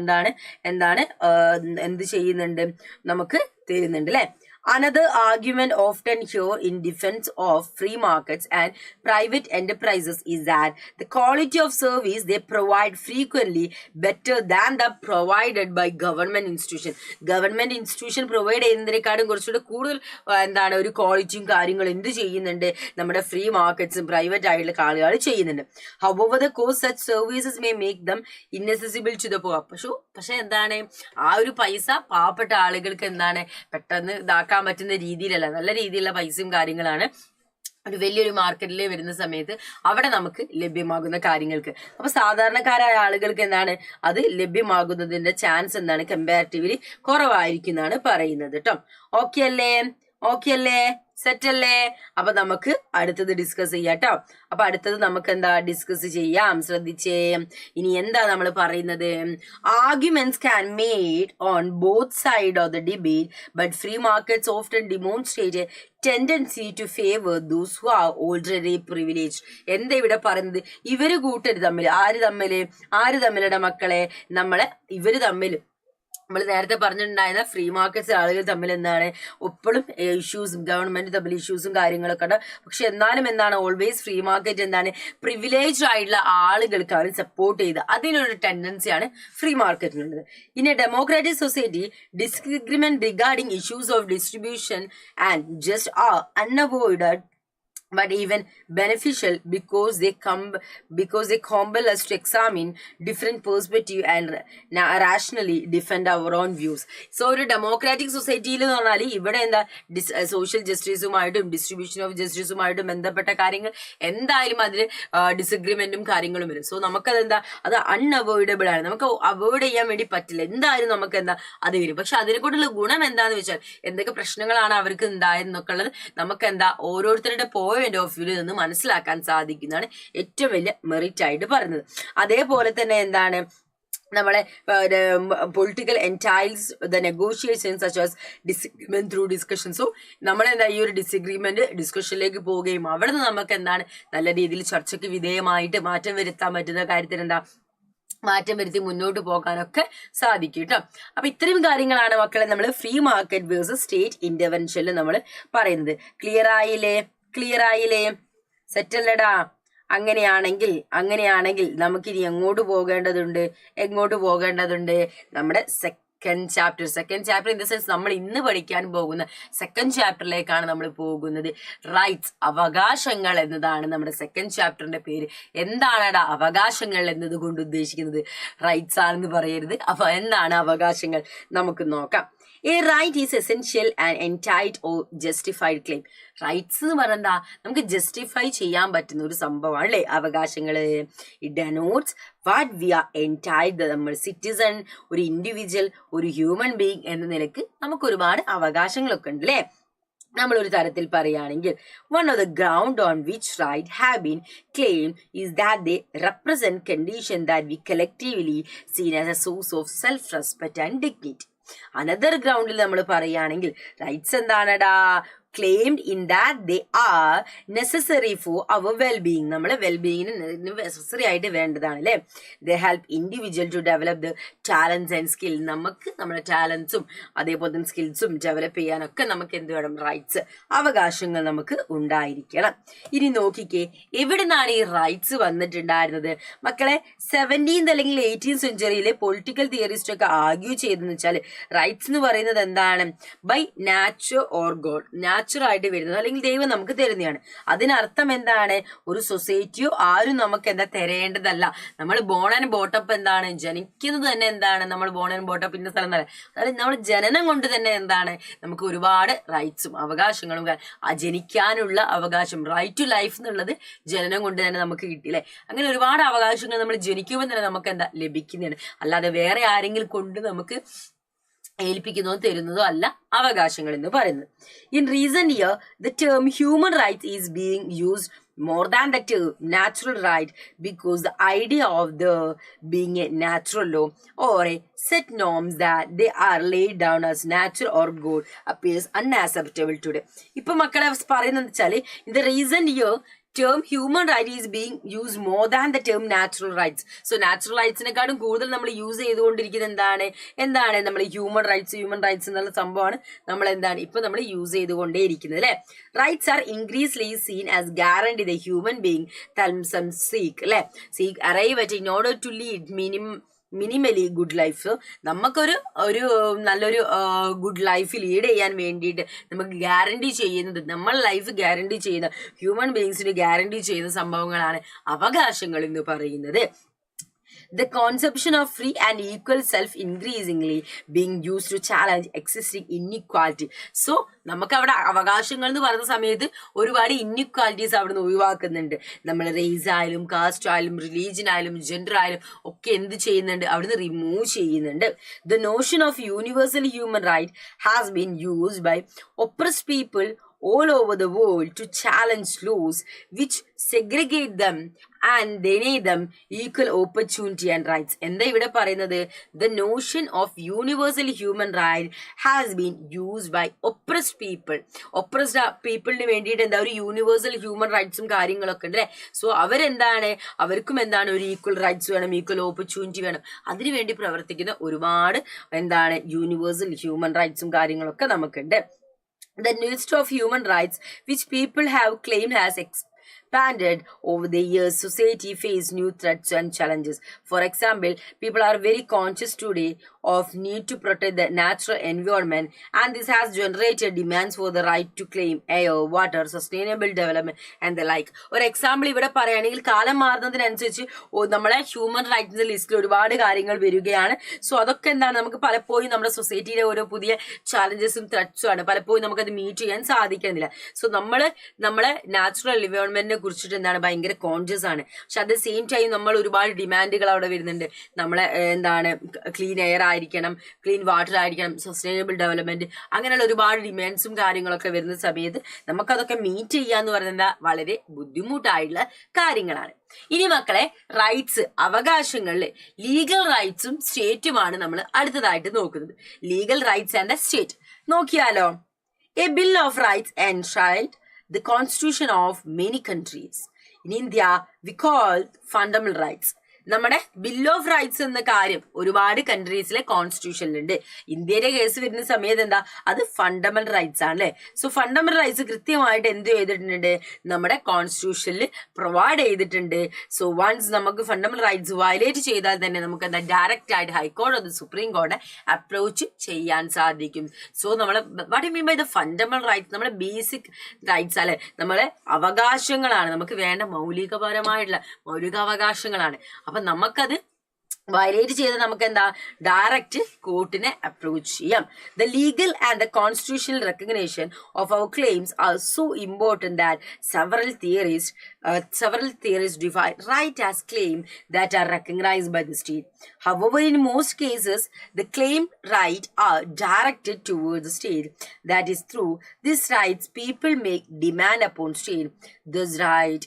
A: എന്ത് ചെയ്യുന്നുണ്ട്, നമുക്ക് തരുന്നുണ്ട് അല്ലെ. Another argument often heard in defense of free markets and private enterprises is that the quality of service they provide frequently better than the provided by government institution. Government institution provide ചെയ്യുന്നതിനേക്കാളും കുറച്ചുകൂടെ കൂടുതൽ എന്താണ് ഒരു ക്വാളിറ്റിയും കാര്യങ്ങളും എന്ത് ചെയ്യുന്നുണ്ട്, നമ്മുടെ free മാർക്കറ്റ്സും private ആയിട്ടുള്ള ആളുകൾ ചെയ്യുന്നുണ്ട്. However, the cost such services may make them inaccessible to the poor. പക്ഷെ എന്താണ് ആ ഒരു പൈസ പാവപ്പെട്ട ആളുകൾക്ക് എന്താണ് പെട്ടെന്ന് ഇതാക്കാൻ പറ്റുന്ന രീതിയിലല്ല, നല്ല രീതിയിലുള്ള പൈസയും കാര്യങ്ങളാണ് ഒരു വലിയൊരു മാർക്കറ്റിൽ വരുന്ന സമയത്ത് അവിടെ നമുക്ക് ലഭ്യമാകുന്ന കാര്യങ്ങൾക്ക്. അപ്പൊ സാധാരണക്കാരായ ആളുകൾക്ക് എന്താണ് അത് ലഭ്യമാകുന്നതിന്റെ ചാൻസ് എന്താണ് കമ്പാരിറ്റീവ്ലി കുറവായിരിക്കും എന്നാണ് പറയുന്നത് കേട്ടോ. ഓക്കെ അല്ലേ? സെറ്റ് അല്ലേ? അപ്പൊ നമുക്ക് അടുത്തത് ഡിസ്കസ് ചെയ്യാം കേട്ടോ. അപ്പൊ അടുത്തത് നമുക്ക് എന്താ ഡിസ്കസ് ചെയ്യാം, ശ്രദ്ധിച്ചേ. ഇനി എന്താ നമ്മൾ പറയുന്നത്? Arguments can made on both side of the debate, but free markets often demonstrate tendency to favour those who are already privilege. എന്താ ഇവിടെ പറയുന്നത്? ഇവര് കൂട്ടര് തമ്മിൽ ആര് തമ്മിലുടെ മക്കളെ? ഇവര് തമ്മിൽ നമ്മൾ നേരത്തെ പറഞ്ഞിട്ടുണ്ടായിരുന്ന ഫ്രീ മാർക്കറ്റ്സ് ആളുകൾ തമ്മിൽ എന്താണ് എപ്പോഴും ഇഷ്യൂസും ഗവൺമെന്റ് തമ്മിൽ ഇഷ്യൂസും കാര്യങ്ങളൊക്കെ ഉണ്ട്. പക്ഷെ എന്നാലും എന്താണ് ഓൾവേസ് ഫ്രീ മാർക്കറ്റ് എന്താണ് പ്രിവിലേജ് ആയിട്ടുള്ള ആളുകൾക്കാണ് സപ്പോർട്ട് ചെയ്ത് അതിനൊരു ടെൻഡൻസിയാണ് ഫ്രീ മാർക്കറ്റിനുള്ളത്. In a democratic society disagreement regarding issues of distribution and just are unavoided but even beneficial because they compel us to examine different perspective and rationally defend our own views. So ഒരു democratic സൊസൈറ്റിയിൽ എന്ന് പറഞ്ഞാൽ ഇവിടെ എന്താ social ജസ്റ്റിസുമായിട്ടും distribution of ജസ്റ്റിസുമായിട്ടും ബന്ധപ്പെട്ട കാര്യങ്ങൾ എന്തായാലും അതിൽ ഡിസഗ്രിമെന്റും കാര്യങ്ങളും വരും. സോ നമുക്കതെന്താ അത് അൺഅവോയ്ഡബിൾ ആണ്, നമുക്ക് അവോയ്ഡ് ചെയ്യാൻ വേണ്ടി പറ്റില്ല, എന്തായാലും നമുക്ക് എന്താ അത് വരും. പക്ഷെ അതിനെ കൊണ്ടുള്ള ഗുണം എന്താന്ന് വെച്ചാൽ എന്തൊക്കെ പ്രശ്നങ്ങളാണ് അവർക്ക് ഉണ്ടായതെന്നൊക്കെ ഉള്ളത് നമുക്ക് എന്താ ഓരോരുത്തരുടെ പോയിന്റ് ഓഫ് വ്യൂവിൽ നിന്ന് മനസ്സിലാക്കാൻ സാധിക്കുന്നതാണ് ഏറ്റവും വലിയ മെറിറ്റ് ആയിട്ട് പറയുന്നത്. അതേപോലെ തന്നെ എന്താണ് നമ്മളെ political entails the negotiations such as disagreement through discussion. So നമ്മളെന്താ ഈ ഒരു ഡിസഗ്രിമെന്റ് ഡിസ്കഷനിലേക്ക് പോവുകയും അവിടെ നിന്ന് നമുക്ക് എന്താണ് നല്ല രീതിയിൽ ചർച്ചയ്ക്ക് വിധേയമായിട്ട് മാറ്റം വരുത്താൻ പറ്റുന്ന കാര്യത്തിൽ എന്താ മാറ്റം വരുത്തി മുന്നോട്ട് പോകാനൊക്കെ സാധിക്കും കേട്ടോ. അപ്പൊ ഇത്രയും കാര്യങ്ങളാണ് മക്കളെ നമ്മൾ ഫ്രീ മാർക്കറ്റ് വേഴ്സസ് സ്റ്റേറ്റ് ഇന്റർവെൻഷനിൽ നമ്മൾ പറയുന്നത്. ക്ലിയർ ആയില്ലേ? സെറ്റല്ലടാ? അങ്ങനെയാണെങ്കിൽ നമുക്കിനി എങ്ങോട്ട് പോകേണ്ടതുണ്ട്? നമ്മുടെ second chapter in the sense നമ്മൾ ഇന്ന് പഠിക്കാൻ പോകുന്ന സെക്കൻഡ് ചാപ്റ്ററിലേക്കാണ് നമ്മൾ പോകുന്നത്. റൈറ്റ്സ്, അവകാശങ്ങൾ എന്നതാണ് നമ്മുടെ സെക്കൻഡ് ചാപ്റ്ററിന്റെ പേര്. എന്താണടാ അവകാശങ്ങൾ എന്നതുകൊണ്ട് ഉദ്ദേശിക്കുന്നത്? റൈറ്റ്സ് ആണെന്ന് പറയരുത്. അപ്പൊ എന്താണ് അവകാശങ്ങൾ നമുക്ക് നോക്കാം. A right is essential and entitled or justified claim. Rights എന്ന് പറഞ്ഞാ നമുക്ക് ജസ്റ്റിഫൈ ചെയ്യാൻ പറ്റുന്ന ഒരു സംഭവമാണ് അല്ലെ അവകാശങ്ങള്. It denotes what we are entitled. നമ്മൾ സിറ്റിസൺ, ഒരു ഇൻഡിവിജ്വൽ, ഒരു ഹ്യൂമൻ ബീയിങ് എന്ന നിലക്ക് നമുക്ക് ഒരുപാട് അവകാശങ്ങളൊക്കെ ഉണ്ട് അല്ലെ. നമ്മളൊരു തരത്തിൽ പറയുകയാണെങ്കിൽ one of the ground on which right have been claim is that they represent condition that we collectively seen as a source of self respect and dignity. Another ഗ്രൗണ്ടിൽ നമ്മൾ പറയുകയാണെങ്കിൽ റൈറ്റ്സ് എന്താണടാ claimed in that they are necessary for our well-being. നമ്മളെ വെൽബീയിങ്ങിന് necessary ആയിട്ട് വേണ്ടതാണ് അല്ലേ. They help individual to develop the talents and skill. നമുക്ക് നമ്മുടെ ടാലൻസും അതേപോലെ തന്നെ സ്കിൽസും ഡെവലപ്പ് ചെയ്യാനൊക്കെ നമുക്ക് എന്ത് വേണം, റൈറ്റ്സ്, അവകാശങ്ങൾ നമുക്ക് ഉണ്ടായിരിക്കണം. ഇനി നോക്കിക്കേ, എവിടെ നിന്നാണ് ഈ റൈറ്റ്സ് വന്നിട്ടുണ്ടായിരുന്നത് മക്കളെ? 17th അല്ലെങ്കിൽ 18th സെഞ്ചുറിയിലെ പൊളിറ്റിക്കൽ തിയറിസ്റ്റ് ഒക്കെ ആർഗ്യൂ ചെയ്തെന്ന് വെച്ചാൽ റൈറ്റ്സ് എന്ന് പറയുന്നത് എന്താണ്, by nature or God, natural ആയിട്ട് വരുന്നത് അല്ലെങ്കിൽ ദൈവം നമുക്ക് തരുന്നതാണ്. അതിനർത്ഥം എന്താണ്, ഒരു സൊസൈറ്റിയോ ആരും നമുക്ക് എന്താ തരേണ്ടതല്ല. നമ്മൾ ബോൺ ആൻഡ് ബോട്ടപ്പ് എന്താണ്, ജനിക്കുന്നത് തന്നെ എന്താണ്, നമ്മൾ ബോൺ ആൻഡ് ബോട്ടപ്പ് ഇന്ന സ്ഥലം തന്നെ, അതായത് നമ്മൾ ജനനം കൊണ്ട് തന്നെ എന്താണ്, നമുക്ക് ഒരുപാട് റൈറ്റ്സും അവകാശങ്ങളും, ജനിക്കാനുള്ള അവകാശം, റൈറ്റ് ടു ലൈഫ് എന്നുള്ളത് ജനനം കൊണ്ട് തന്നെ നമുക്ക് കിട്ടിയില്ലേ. അങ്ങനെ ഒരുപാട് അവകാശങ്ങൾ നമ്മൾ ജനിക്കുമ്പോൾ തന്നെ നമുക്ക് എന്താ ലഭിക്കുന്നതാണ്, അല്ലാതെ വേറെ ആരെങ്കിലും കൊണ്ട് നമുക്ക് ഏൽപ്പിക്കുന്നതോ തരുന്നതോ അല്ല അവകാശങ്ങൾ എന്ന് പറയുന്നത്. In recent year the term human rights is being used more than the term natural right, because the idea of the being a natural law or a set norms that they are laid down as natural or good appears unacceptable today. ഇപ്പൊ മക്കളെ പറയുന്നത് വെച്ചാല് in the recent year term human right is being used more than the term natural rights. So natural rightsനെക്കാളും കൂടുതൽ നമ്മൾ use ചെയ്തുകൊണ്ടിരിക്കുന്നത് എന്താണ് നമ്മൾ human rights എന്നുള്ള സംഭവമാണ് നമ്മൾ എന്താണ് ഇപ്പൊ നമ്മൾ യൂസ് ചെയ്തുകൊണ്ടേയിരിക്കുന്നത് അല്ലെ. Rights are increasingly seen as guarantee the human being themselves seek arrive at in order to lead minimally good life. So നമുക്കൊരു നല്ലൊരു ഗുഡ് ലൈഫ് ലീഡ് ചെയ്യാൻ വേണ്ടിയിട്ട് നമുക്ക് ഗ്യാരണ്ടി ചെയ്യുന്നത്, നമ്മൾ ലൈഫ് ഗ്യാരണ്ടി ചെയ്യുന്ന, ഹ്യൂമൻ ബീങ്സിന് ഗ്യാരണ്ടി ചെയ്യുന്ന സംഭവങ്ങളാണ് അവകാശങ്ങൾ എന്ന് പറയുന്നത്. The conception of free and equal self increasingly being used to challenge existing inequality. So നമുക്ക് അവിടെ അവകാശങ്ങൾ എന്ന് പറയുന്ന സമയത്ത് ഒരുപാട് ഇൻഇക്വാലിറ്റീസ് അവിടെ നിന്ന് ഒഴിവാക്കുന്നുണ്ട്. നമ്മൾ റേസ് ആയാലും കാസ്റ്റ് ആയാലും റിലീജിയൻ ആയാലും ജെൻഡർ ആയാലും ഒക്കെ എന്ത് ചെയ്യുന്നുണ്ട്, അവിടുന്ന് റിമൂവ് ചെയ്യുന്നുണ്ട്. The notion of universal human right has been used by oppressed people all over the world to challenge laws which segregate them and deny them equal opportunity and rights. എന്താ ഇവിടെ പറയുന്നത്? The notion of universal human right has been used by oppressed peopleന് വേണ്ടിയിട്ട് എന്താ ഒരു universal human റൈറ്റ്സും കാര്യങ്ങളൊക്കെ ഉണ്ട് അല്ലെ. So അവർക്കും എന്താണ് ഒരു ഈക്വൽ റൈറ്റ്സ് വേണം, ഈക്വൽ ഓപ്പർച്യൂണിറ്റി വേണം. അതിനുവേണ്ടി പ്രവർത്തിക്കുന്ന ഒരുപാട് യൂണിവേഴ്സൽ ഹ്യൂമൻ റൈറ്റ്സും കാര്യങ്ങളൊക്കെ നമുക്കുണ്ട്. The list of human rights which people have claimed has expanded over the years. Society faces new threats and challenges. For example, people are very conscious today of need to protect the natural environment, and this has generated demands for the right to claim air, water, sustainable development and the like. ഒരു example ഇവിടെ പറയുകയാണെങ്കിൽ കാലം മാറുന്നതിനനുസരിച്ച് നമ്മളെ human റൈറ്റ്സിന്റെ ലിസ്റ്റിൽ ഒരുപാട് കാര്യങ്ങൾ വരികയാണ്. സോ അതൊക്കെ നമുക്ക് പലപ്പോഴും നമ്മുടെ സൊസൈറ്റിയിലെ ഓരോ പുതിയ ചാലഞ്ചസും ത്രെറ്റ്സും ആണ്. പലപ്പോഴും നമുക്കത് മീറ്റ് ചെയ്യാൻ സാധിക്കുന്നില്ല. സോ നമ്മളെ നാച്ചുറൽ എൻവയോൺമെന്റിനെ കുറിച്ചിട്ട് ഭയങ്കര കോൺഷ്യസ് ആണ്. പക്ഷെ അറ്റ് ദ സെയിം ടൈം നമ്മൾ ഒരുപാട് ഡിമാൻഡുകൾ അവിടെ വരുന്നുണ്ട്. നമ്മളെ ക്ലീൻ എയർ ആയിരിക്കണം, ക്ലീൻ വാട്ടർ ആയിരിക്കണം, സസ്റ്റൈനബിൾ ഡെവലപ്മെന്റ്, അങ്ങനെയുള്ള ഒരുപാട് ഡിമാൻഡ്സും കാര്യങ്ങളൊക്കെ വരുന്ന സമയത്ത് നമുക്കതൊക്കെ മീറ്റ് ചെയ്യാന്ന് പറയുന്നത് വളരെ ബുദ്ധിമുട്ടായിട്ടുള്ള കാര്യങ്ങളാണ്. ഇനി മക്കളെ റൈറ്റ്സ്, അവകാശങ്ങളിൽ ലീഗൽ റൈറ്റ്സും സ്റ്റേറ്റുമാണ് നമ്മൾ അടുത്തതായിട്ട് നോക്കുന്നത്. Legal rights and the state നോക്കിയാലോ. A bill of rights enshrined the constitution of many countries. In India, we call fundamental rights. നമ്മുടെ ബിൽ ഓഫ് റൈറ്റ്സ് എന്ന കാര്യം ഒരുപാട് കൺട്രീസിലെ കോൺസ്റ്റിറ്റ്യൂഷനിലുണ്ട്. ഇന്ത്യയുടെ കേസ് വരുന്ന സമയത്ത് അത് ഫണ്ടമെന്റൽ റൈറ്റ്സ് ആണ് അല്ലെ. സോ ഫണ്ടമെന്റൽ റൈറ്റ്സ് കൃത്യമായിട്ട് എന്ത് ചെയ്തിട്ടുണ്ട്, നമ്മുടെ കോൺസ്റ്റിറ്റ്യൂഷനിൽ പ്രൊവൈഡ് ചെയ്തിട്ടുണ്ട്. സോ വൺസ് നമുക്ക് ഫണ്ടമെന്റൽ റൈറ്റ്സ് വയലേറ്റ് ചെയ്താൽ തന്നെ നമുക്ക് ഡയറക്റ്റ് ആയിട്ട് ഹൈക്കോടതി സുപ്രീം കോടതി അപ്രോച്ച് ചെയ്യാൻ സാധിക്കും. സോ നമ്മളെ what you mean by the fundamental rights, നമ്മുടെ ബേസിക് റൈറ്റ്സ് അല്ലെ, നമ്മളെ അവകാശങ്ങളാണ്, നമുക്ക് വേണ്ട മൗലികപരമായിട്ടുള്ള മൗലികാവകാശങ്ങളാണ്. അപ്പൊ നമുക്കത് വയലേറ്റ് ചെയ്ത് നമുക്ക് ഡയറക്റ്റ് കോർട്ടിനെ അപ്രോച്ച് ചെയ്യാം. The legal and the constitutional recognition of our claims are so important that several theories define right as claim that are recognized by the state. However, in most cases, the claim right are directed towards the state. That is through these rights, people make demand upon state. This right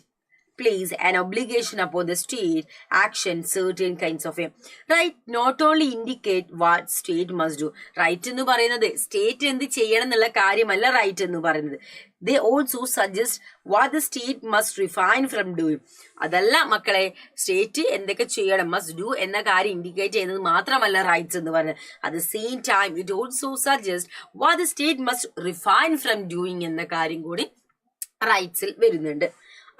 A: place an obligation upon the state action certain kinds of a right not only indicate what state must do. Right എന്ന് പറയുന്നത് state എന്ത് ചെയ്യണം എന്നുള്ള കാര്യമല്ല right എന്ന് പറയുന്നത്. They also suggest what the state must refrain from doing. അതല്ല മക്കളെ, സ്റ്റേറ്റ് എന്തൊക്കെ ചെയ്യണം മസ്റ്റ് ഡു എന്ന കാര്യം ഇൻഡിക്കേറ്റ് ചെയ്യുന്നത് മാത്രമല്ല റൈറ്റ്സ് എന്ന് പറയുന്നത്. At the same time it also suggest what the state must refine from doing എന്ന കാര്യം കൂടി റൈറ്റ്സിൽ വരുന്നുണ്ട്.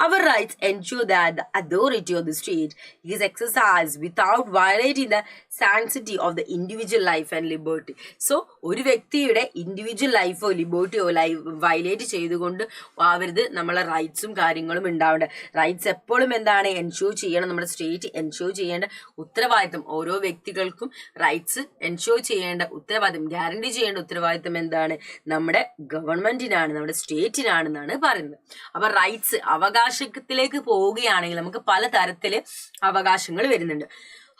A: Our rights ensure that the authority of the state is exercised without violating the sanctity of the individual life and liberty. So, ഒരു വ്യക്തിയുടെ individual ലൈഫോ ലിബർട്ടിയോ violate ചെയ്തുകൊണ്ട് ആവരുത് നമ്മളെ റൈറ്റ്സും കാര്യങ്ങളും ഉണ്ടാവേണ്ട. റൈറ്റ്സ് എപ്പോഴും എന്താണ് എൻഷുർ ചെയ്യണം. നമ്മുടെ സ്റ്റേറ്റ് എൻഷുർ ചെയ്യേണ്ട ഉത്തരവാദിത്തം, ഓരോ വ്യക്തികൾക്കും റൈറ്റ്സ് എൻഷുർ ചെയ്യേണ്ട ഉത്തരവാദിത്തം, ഗ്യാരണ്ടി ചെയ്യേണ്ട ഉത്തരവാദിത്തം എന്താണ്? നമ്മുടെ ഗവൺമെന്റിനാണ്, നമ്മുടെ സ്റ്റേറ്റിനാണെന്നാണ് പറയുന്നത്. അപ്പൊ റൈറ്റ്സ് അവകാശത്തിലേക്ക് പോവുകയാണെങ്കിൽ നമുക്ക് പലതരത്തില് അവകാശങ്ങൾ വരുന്നുണ്ട്.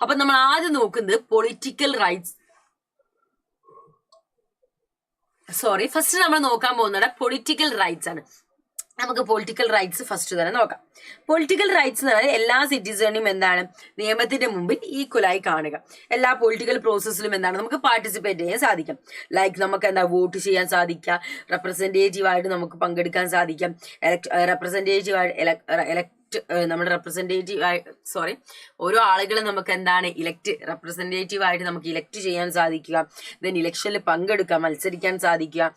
A: അപ്പൊ നമ്മൾ ആദ്യം നോക്കുന്നത് പൊളിറ്റിക്കൽ റൈറ്റ്സ്. ഫസ്റ്റ് നമ്മൾ നോക്കാൻ പോകുന്നത് പൊളിറ്റിക്കൽ റൈറ്റ്സ് ആണ്. നമുക്ക് പൊളിറ്റിക്കൽ റൈറ്റ്സ് ഫസ്റ്റ് തന്നെ നോക്കാം. പൊളിറ്റിക്കൽ റൈറ്റ്സ് എന്ന് പറഞ്ഞാൽ എല്ലാ സിറ്റിസണിനും എന്താണ്? നിയമത്തിന്റെ മുമ്പിൽ ഈക്വലായി കാണുക. എല്ലാ പൊളിറ്റിക്കൽ പ്രോസസ്സിലും എന്താണ്? നമുക്ക് പാർട്ടിസിപ്പേറ്റ് ചെയ്യാൻ സാധിക്കും. ലൈക്ക് നമുക്ക് എന്താ വോട്ട് ചെയ്യാൻ സാധിക്കുക, റെപ്രസെന്റേറ്റീവായിട്ട് നമുക്ക് പങ്കെടുക്കാൻ സാധിക്കാം, നമ്മുടെ ഓരോ ആളുകളെ നമുക്ക് എന്താണ് റെപ്രസെന്റേറ്റീവ് ആയിട്ട് നമുക്ക് ഇലക്ട് ചെയ്യാൻ സാധിക്കുക. ദെൻ ഇലക്ഷനിൽ പങ്കെടുക്കാം, മത്സരിക്കാൻ സാധിക്കുക.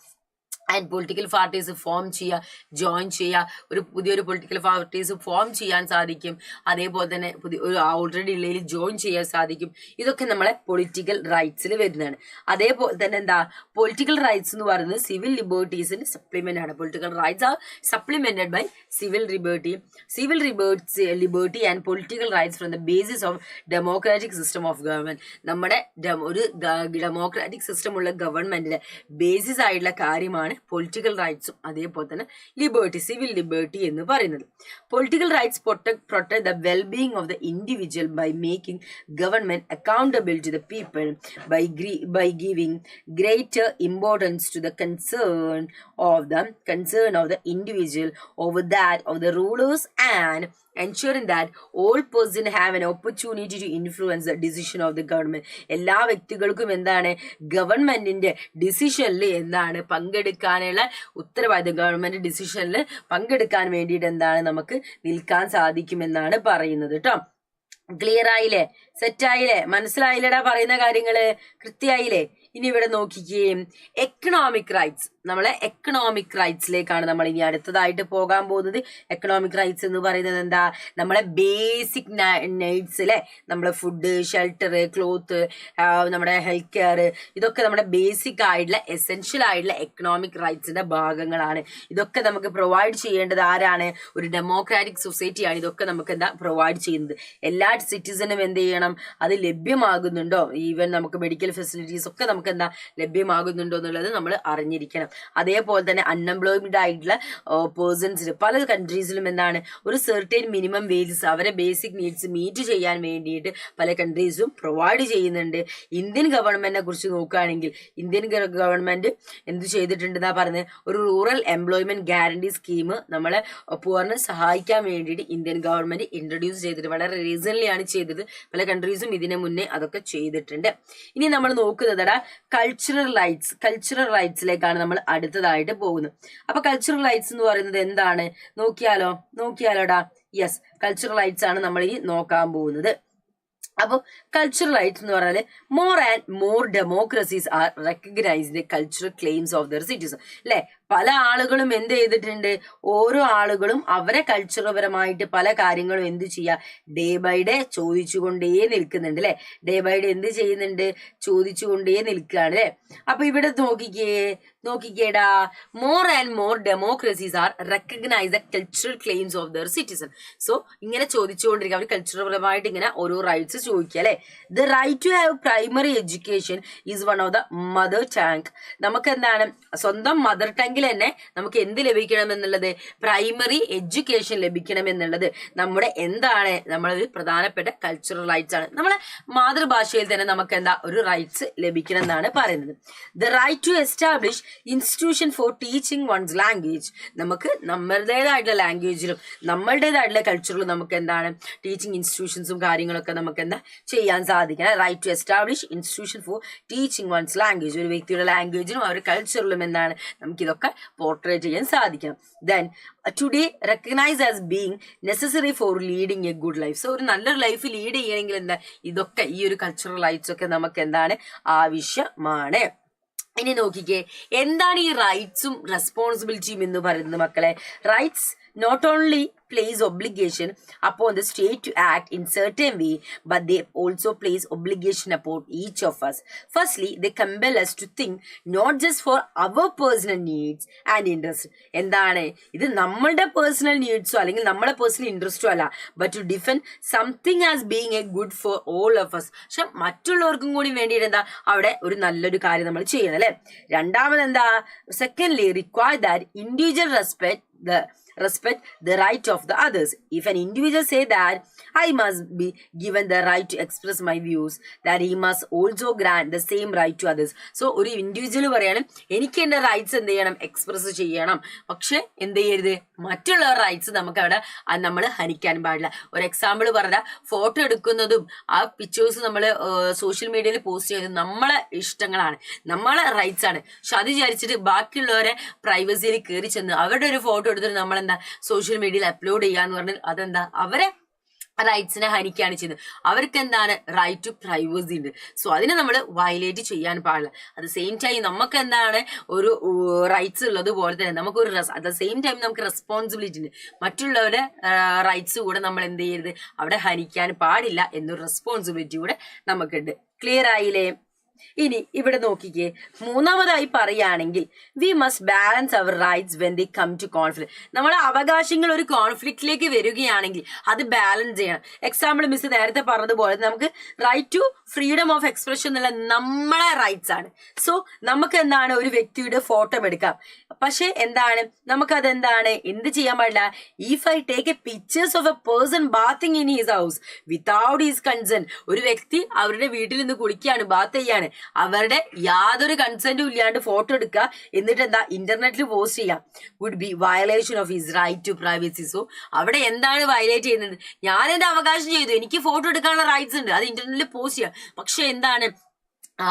A: ആൻഡ് പൊളിറ്റിക്കൽ പാർട്ടീസ് ഫോം ചെയ്യുക, ജോയിൻ ചെയ്യുക, പുതിയൊരു പൊളിറ്റിക്കൽ പാർട്ടീസ് ഫോം ചെയ്യാൻ സാധിക്കും. അതേപോലെ തന്നെ ഒരു ഓൾറെഡി ഉള്ളതിൽ ജോയിൻ ചെയ്യാൻ സാധിക്കും. ഇതൊക്കെ നമ്മളെ പൊളിറ്റിക്കൽ റൈറ്റ്സിൽ വരുന്നതാണ്. അതേപോലെ തന്നെ എന്താ പൊളിറ്റിക്കൽ റൈറ്റ്സ് എന്ന് പറയുന്നത് സിവിൽ ലിബർട്ടീസിന് സപ്ലിമെന്റ് ആണ്. Political rights are supplemented by civil liberty and political rights from the basis of democratic system of government. നമ്മുടെ ഒരു ഡെമോക്രാറ്റിക് സിസ്റ്റം ഉള്ള ഗവൺമെന്റിന്റെ ബേസിസ് ആയിട്ടുള്ള കാര്യമാണ് പൊളിറ്റിക്കൽ റൈറ്റ്സും അതേപോലെ തന്നെ സിവിൽ ലിബർട്ടി എന്ന് പറയുന്നത്. Political rights protect the well-being of the individual by making government accountable to the people, by giving greater importance to the concern of the individual over that of the rulers, and ensuring that all persons have an opportunity to influence the decision of the government. എല്ലാ വ്യക്തികൾക്കും എന്താണ്? ഗവൺമെന്റിന്റെ ഡിസിഷനിൽ എന്താണ് പങ്കെടുക്കാനുള്ള ഉത്തരവാദിത്തം. Government ഡിസിഷനിൽ പങ്കെടുക്കാൻ വേണ്ടിയിട്ട് എന്താണ് നമുക്ക് നിൽക്കാൻ സാധിക്കുമെന്നാണ് പറയുന്നത് കേട്ടോ. ക്ലിയർ ആയില്ലേ? സെറ്റായില്ലേ? മനസ്സിലായില്ലടാ പറയുന്ന കാര്യങ്ങള്? കൃത്യമായില്ലേ? ഇനി ഇവിടെ നോക്കിക്കേ, എക്കണോമിക് റൈറ്റ്സ്. നമ്മളെ എക്കണോമിക് റൈറ്റ്സിലേക്കാണ് നമ്മൾ ഇനി അടുത്തതായിട്ട് പോകാൻ പോകുന്നത്. എക്കണോമിക് റൈറ്റ്സ് എന്ന് പറയുന്നത് എന്താ? നമ്മളെ ബേസിക് നീഡ്സ് അല്ലെ, നമ്മളെ ഫുഡ്, ഷെൽട്ടർ, ക്ലോത്ത്, നമ്മുടെ ഹെൽത്ത് കെയർ, ഇതൊക്കെ നമ്മുടെ ബേസിക് ആയിട്ടുള്ള എസെൻഷ്യൽ ആയിട്ടുള്ള എക്കണോമിക് റൈറ്റ്സിന്റെ ഭാഗങ്ങളാണ്. ഇതൊക്കെ നമുക്ക് പ്രൊവൈഡ് ചെയ്യേണ്ടത് ആരാണ്? ഒരു ഡെമോക്രാറ്റിക് സൊസൈറ്റിയാണ് ഇതൊക്കെ നമുക്ക് എന്താ പ്രൊവൈഡ് ചെയ്യുന്നത്. എല്ലാ സിറ്റിസനും എന്ത് ചെയ്യണം? അത് ലഭ്യമാകുന്നുണ്ടോ? ഈവൻ നമുക്ക് മെഡിക്കൽ ഫെസിലിറ്റീസ് ഒക്കെ നമുക്ക് എന്താ ലഭ്യമാകുന്നുണ്ടോ എന്നുള്ളത് നമ്മൾ അറിഞ്ഞിരിക്കണം. അതേപോലെ തന്നെ അൺഎംപ്ലോയ്മെന്റ് ആയിട്ടുള്ള പേഴ്സൺസിന് പല കൺട്രീസിലും എന്താണ് ഒരു സെർട്ടൈൻ മിനിമം വേജസ് അവരെ ബേസിക് നീഡ്സ് മീറ്റ് ചെയ്യാൻ വേണ്ടിയിട്ട് പല കൺട്രീസും പ്രൊവൈഡ് ചെയ്യുന്നുണ്ട്. ഇന്ത്യൻ ഗവൺമെന്റിനെ കുറിച്ച് നോക്കുകയാണെങ്കിൽ ഇന്ത്യൻ ഗവൺമെന്റ് എന്ത് ചെയ്തിട്ടുണ്ടെന്നാ പറഞ്ഞത്? ഒരു റൂറൽ എംപ്ലോയ്മെന്റ് ഗ്യാരണ്ടി സ്കീം നമ്മളെ പുവറിനെ സഹായിക്കാൻ വേണ്ടിയിട്ട് ഇന്ത്യൻ ഗവൺമെന്റ് ഇൻട്രൊഡ്യൂസ് ചെയ്തിട്ട് വളരെ റീസൺലി ആണ് ചെയ്തത്. പല കൺട്രീസും ഇതിനു മുന്നേ അതൊക്കെ ചെയ്തിട്ടുണ്ട്. ഇനി നമ്മൾ നോക്കുന്നതടാ കൾച്ചറൽ റൈറ്റ്സിലേക്കാണ് നമ്മൾ അടുത്തതായിട്ട് പോകുന്നത്. അപ്പൊ കൾച്ചറൽ റൈറ്റ്സ് എന്ന് പറയുന്നത് എന്താണ്? നോക്കിയാലോടാ. യെസ്, കൾച്ചറൽ റൈറ്റ്സ് ആണ് നമ്മൾ ഇനി നോക്കാൻ പോകുന്നത്. അപ്പോൾ കൾച്ചറൽ റൈറ്റ്സ് എന്ന് പറഞ്ഞാൽ more and more democracies are recognised cultural claims of their citizen. അല്ലെ, പല ആളുകളും എന്ത് ചെയ്തിട്ടുണ്ട്? ഓരോ ആളുകളും അവരെ കൾച്ചറൽപരമായിട്ട് പല കാര്യങ്ങളും എന്ത് ചെയ്യുക? ഡേ ബൈ ഡേ ചോദിച്ചുകൊണ്ടേ നിൽക്കുന്നുണ്ട്. അല്ലെ, ഡേ ബൈ ഡേ എന്ത് ചെയ്യുന്നുണ്ട്? ചോദിച്ചുകൊണ്ടേ നിൽക്കുകയാണ്. അല്ലെ, അപ്പൊ ഇവിടെ നോക്കിക്കേടാ, more and more democracies are recognise the cultural claims of their citizen. So ഇങ്ങനെ ചോദിച്ചുകൊണ്ടിരിക്കുക, അവർ കൾച്ചറൽപരമായിട്ട് ഇങ്ങനെ ഓരോ റൈറ്റ്സ് ചോദിക്കുക. അല്ലെ, the right to have primary education is one of the mother tongue. നമുക്ക് എന്താണ് സ്വന്തം മദർ ടങ് അല്ലെങ്കിൽ തന്നെ നമുക്ക് എന്ത് ലഭിക്കണം എന്നുള്ളത്, പ്രൈമറി എഡ്യൂക്കേഷൻ ലഭിക്കണം എന്നുള്ളത് നമ്മുടെ എന്താണ്, നമ്മളൊരു പ്രധാനപ്പെട്ട കൾച്ചറൽ റൈറ്റ്സ് ആണ്. നമ്മളെ മാതൃഭാഷയിൽ തന്നെ നമുക്ക് എന്താ ഒരു റൈറ്റ്സ് ലഭിക്കണം എന്നാണ് പറയുന്നത്. The right to establish institution for teaching one's language. നമുക്ക് നമ്മളുടേതായിട്ടുള്ള ലാംഗ്വേജിലും നമ്മളുടേതായിട്ടുള്ള കൾച്ചറിലും നമുക്ക് എന്താണ് ടീച്ചിങ് ഇൻസ്റ്റിറ്റ്യൂഷൻസും കാര്യങ്ങളൊക്കെ നമുക്ക് എന്താ ചെയ്യാൻ സാധിക്കണം. Right to establish institution for teaching one's language. ഒരു വ്യക്തിയുടെ ലാംഗ്വേജിലും അവരുടെ കൾച്ചറിലും എന്താണ് നമുക്കിതൊക്കെ പോർട്രേറ്റ് ചെയ്യാൻ സാധിക്കണം. Then today recognise as being necessary for leading a good life. So ഒരു നല്ലൊരു ലൈഫ് ലീഡ് ചെയ്യണമെങ്കിൽ എന്താ ഇതൊക്കെ ഈ ഒരു കൾച്ചറൽ റൈറ്റ്സ് ഒക്കെ നമുക്ക് എന്താണ് ആവശ്യമാണ്. ഇനി നോക്കിക്കേ, എന്താണ് ഈ റൈറ്റ്സും റെസ്പോൺസിബിലിറ്റിയും എന്ന് പറയുന്നത് മക്കളെ? Rights not only place obligation upon the state to act in certain way, but they also place obligation upon each of us. Firstly, they compel us to think not just for our personal needs and interests. എന്താണ് ഇത്? നമ്മളുടെ personal നീഡ്സോ അല്ലെങ്കിൽ നമ്മുടെ personal ഇൻട്രസ്റ്റോ അല്ല, but to defend something as being a good for all of us. പക്ഷെ മറ്റുള്ളവർക്കും കൂടി വേണ്ടിയിട്ട് എന്താ അവിടെ ഒരു നല്ലൊരു കാര്യം നമ്മൾ ചെയ്യണം അല്ലെ. രണ്ടാമത് എന്താ? Secondly, require that individual respect the right of the others. If an individual say that I must be given the right to express my views, that he must also grant the same right to others. So ഒരു individual പറയണം എനിക്ക് എന്റെ rights എന്ത് ചെയ്യണം, express ചെയ്യണം. പക്ഷെ എന്ത് ചെയ്യരുത്, മറ്റുള്ള റൈറ്റ്സ് നമുക്ക് അവിടെ നമ്മൾ ഹനിക്കാൻ പാടില്ല. ഒരു എക്സാമ്പിൾ പറഞ്ഞ ഫോട്ടോ എടുക്കുന്നതും ആ പിക്ചേഴ്സ് നമ്മൾ സോഷ്യൽ മീഡിയയിൽ പോസ്റ്റ് ചെയ്യുന്നത് നമ്മളെ ഇഷ്ടങ്ങളാണ്, നമ്മളെ റൈറ്റ്സ് ആണ്. പക്ഷെ അത് വിചാരിച്ചിട്ട് ബാക്കിയുള്ളവരെ പ്രൈവസിയിൽ കയറി ചെന്ന് അവരുടെ ഒരു ഫോട്ടോ എടുത്തിട്ട് നമ്മളെന്താ സോഷ്യൽ മീഡിയയിൽ അപ്ലോഡ് ചെയ്യാന്ന് പറഞ്ഞാൽ അതെന്താ അവരെ റൈറ്റ്സിനെ ഹനിക്കുകയാണ് ചെയ്യുന്നത്. അവർക്ക് എന്താണ് റൈറ്റ് ടു പ്രൈവസി ഉണ്ട്. സോ അതിനെ നമ്മൾ വയലേറ്റ് ചെയ്യാൻ പാടില്ല. അറ്റ് ദ സെയിം ടൈം നമുക്ക് എന്താണ് ഒരു റൈറ്റ്സ് ഉള്ളത് പോലെ തന്നെ നമുക്കൊരു അറ്റ് ദ സെയിം ടൈം നമുക്ക് റെസ്പോൺസിബിലിറ്റി ഉണ്ട്. മറ്റുള്ളവരുടെ റൈറ്റ്സ് കൂടെ നമ്മൾ എന്ത് ചെയ്യരുത്, അവിടെ ഹനിക്കാൻ പാടില്ല എന്നൊരു റെസ്പോൺസിബിലിറ്റി കൂടെ നമുക്കുണ്ട്. ക്ലിയർ ആയില്ലേ? ഇനി ഇവിടെ നോക്കിക്കേ, മൂന്നാമതായി പറയുകയാണെങ്കിൽ we must balance our rights when they come to conflict. നമ്മളെ അവകാശങ്ങൾ ഒരു കോൺഫ്ലിക്റ്റിലേക്ക് വരികയാണെങ്കിൽ അത് ബാലൻസ് ചെയ്യണം. എക്സാമ്പിൾ മിസ് നേരത്തെ പറഞ്ഞതുപോലെ നമുക്ക് right to freedom of expression എന്നുള്ള നമ്മളെ റൈറ്റ്സ് ആണ്. സോ നമുക്ക് എന്താണ് ഒരു വ്യക്തിയുടെ ഫോട്ടോ എടുക്കാം, പക്ഷെ എന്താണ് നമുക്കത് എന്താണ് എന്ത് ചെയ്യാൻ പാടില്ല? If I take A pictures of A person bathing in his house without his consent, ഒരു വ്യക്തി അവരുടെ വീട്ടിൽ നിന്ന് കുളിക്കുകയാണ്, ബാത്ത് ചെയ്യാണ്, അവരുടെ യാതൊരു കൺസെന്റും ഇല്ലാണ്ട് ഫോട്ടോ എടുക്കുക, എന്നിട്ട് എന്താ ഇന്റർനെറ്റിൽ പോസ്റ്റ് ചെയ്യാം, would be violation of his right to privacy. So അവിടെ എന്താണ് വയലേറ്റ് ചെയ്യുന്നത്? ഞാൻ എന്റെ അവകാശം ചെയ്തു, എനിക്ക് ഫോട്ടോ എടുക്കാനുള്ള റൈറ്റ്സ് ഉണ്ട്, അത് ഇന്റർനെറ്റിൽ പോസ്റ്റ് ചെയ്യാം. പക്ഷെ എന്താണ്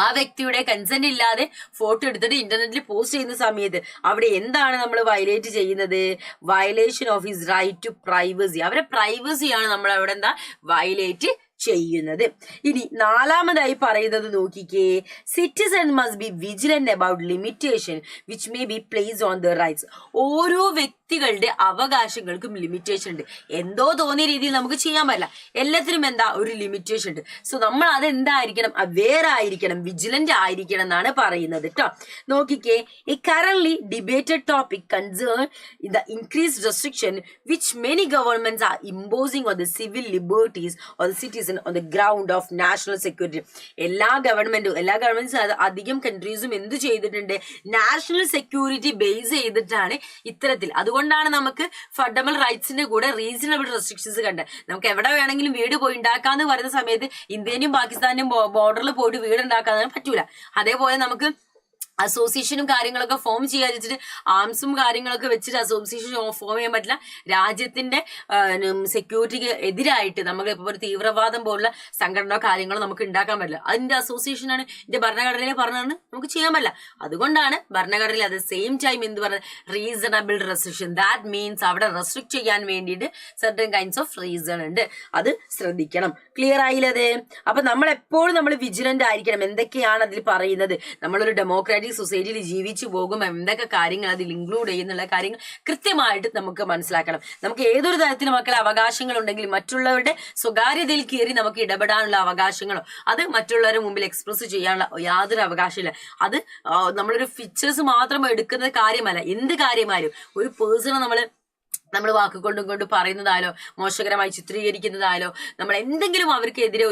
A: ആ വ്യക്തിയുടെ കൺസെന്റ് ഇല്ലാതെ ഫോട്ടോ എടുത്തിട്ട് ഇന്റർനെറ്റിൽ പോസ്റ്റ് ചെയ്യുന്ന സമയത്ത് അവിടെ എന്താണ് നമ്മൾ വയലേറ്റ് ചെയ്യുന്നത്? Violation of his right to privacy. അവരുടെ പ്രൈവസിയാണ് നമ്മൾ അവിടെ എന്താ വയലേറ്റ് ചെയ്യുന്നത്. ഇനി നാലാമതായി പറയുന്നത് നോക്കിക്കേ, citizen must be vigilant about limitation which may be placed on the rights. ഓരോ വ്യക്തികളുടെ അവകാശങ്ങൾക്കും ലിമിറ്റേഷൻ ഉണ്ട്. എന്തോ തോന്നിയ രീതിയിൽ നമുക്ക് ചെയ്യാൻ പറ്റില്ല, എല്ലാത്തിനും എന്താ ഒരു ലിമിറ്റേഷൻ ഉണ്ട്. സോ നമ്മൾ അതെന്തായിരിക്കണം, അവെയർ ആയിരിക്കണം, വിജിലന്റ് ആയിരിക്കണം എന്നാണ് പറയുന്നത് കേട്ടോ. നോക്കിക്കേ, A currently debated topic concern the increased restriction which many governments R imposing on the civil liberties or the citizen on the ground of national security. എല്ലാ ഗവൺമെന്റ്സും അധികം കൺട്രീസും എന്ത് ചെയ്തിട്ടുണ്ട്, നാഷണൽ സെക്യൂരിറ്റി ബേസ് ചെയ്തിട്ടാണ് ഇത്തരത്തിൽ. അതുകൊണ്ടാണ് നമുക്ക് ഫണ്ടമെന്റൽ റൈറ്റ്സിന്റെ കൂടെ റീസണബിൾ റെസ്ട്രിക്ഷൻസ് കണ്ടത്. നമുക്ക് എവിടെ വേണമെങ്കിലും വീട് പോയി ഉണ്ടാക്കാന്ന് പറയുന്ന സമയത്ത് ഇന്ത്യന്റെയും പാകിസ്ഥാന്റെയും ബോർഡറിൽ പോയിട്ട് വീട് ഉണ്ടാക്കാൻ പറ്റൂല. അതേപോലെ നമുക്ക് അസോസിയേഷനും കാര്യങ്ങളൊക്കെ ഫോം ചെയ്യാൻ വെച്ചിട്ട് ആംസും കാര്യങ്ങളൊക്കെ വെച്ചിട്ട് അസോസിയേഷൻ ഫോം ചെയ്യാൻ പറ്റില്ല. രാജ്യത്തിന്റെ സെക്യൂരിറ്റിക്ക് എതിരായിട്ട് നമുക്ക് ഇപ്പൊ ഒരു തീവ്രവാദം പോലുള്ള സംഘടനയോ കാര്യങ്ങളോ നമുക്ക് ഉണ്ടാക്കാൻ പറ്റില്ല. അതിന്റെ അസോസിയേഷനാണ് ഇതിന്റെ ഭരണഘടനയിൽ പറഞ്ഞാണ് നമുക്ക് ചെയ്യാൻ പറ്റില്ല. അതുകൊണ്ടാണ് ഭരണഘടനയിൽ അറ്റ് ദ സെയിം ടൈം എന്ത് പറഞ്ഞത്, റീസണബിൾ റെസ്ട്രിക്ഷൻ. ദാറ്റ് മീൻസ് അവിടെ റെസ്ട്രിക്ട് ചെയ്യാൻ വേണ്ടിയിട്ട് സർട്ടൻ കൈൻഡ്സ് ഓഫ് റീസൺ ഉണ്ട്, അത് ശ്രദ്ധിക്കണം. ക്ലിയർ ആയില്ലത്? അപ്പൊ നമ്മൾ എപ്പോഴും നമ്മൾ വിജിലന്റ് ആയിരിക്കണം. എന്തൊക്കെയാണ് അതിൽ പറയുന്നത്? നമ്മളൊരു ഡെമോക്രാറ്റിക് സൊസൈറ്റിയിൽ ജീവിച്ചു പോകുമ്പോൾ എന്തൊക്കെ കാര്യങ്ങൾ അതിൽ ഇൻക്ലൂഡ് ചെയ്യുന്നുള്ള കാര്യങ്ങൾ കൃത്യമായിട്ട് നമുക്ക് മനസ്സിലാക്കണം. നമുക്ക് ഏതൊരു തരത്തിൽ മക്കളെ അവകാശങ്ങൾ ഉണ്ടെങ്കിലും മറ്റുള്ളവരുടെ സ്വകാര്യതയിൽ കയറി നമുക്ക് ഇടപെടാനുള്ള അവകാശങ്ങളോ അത് മറ്റുള്ളവരുടെ മുമ്പിൽ എക്സ്പ്രസ് ചെയ്യാനുള്ള യാതൊരു അവകാശമില്ല. അത് നമ്മളൊരു ഫീച്ചേഴ്സ് മാത്രം എടുക്കുന്ന കാര്യമല്ല. എന്ത് കാര്യമായാലും ഒരു പേഴ്സണെ നമ്മൾ നമ്മൾ വാക്കുകൊണ്ടും പറയുന്നതായാലോ മോശകരമായി ചിത്രീകരിക്കുന്നതായാലോ നമ്മൾ എന്തെങ്കിലും അവർക്കെതിരെ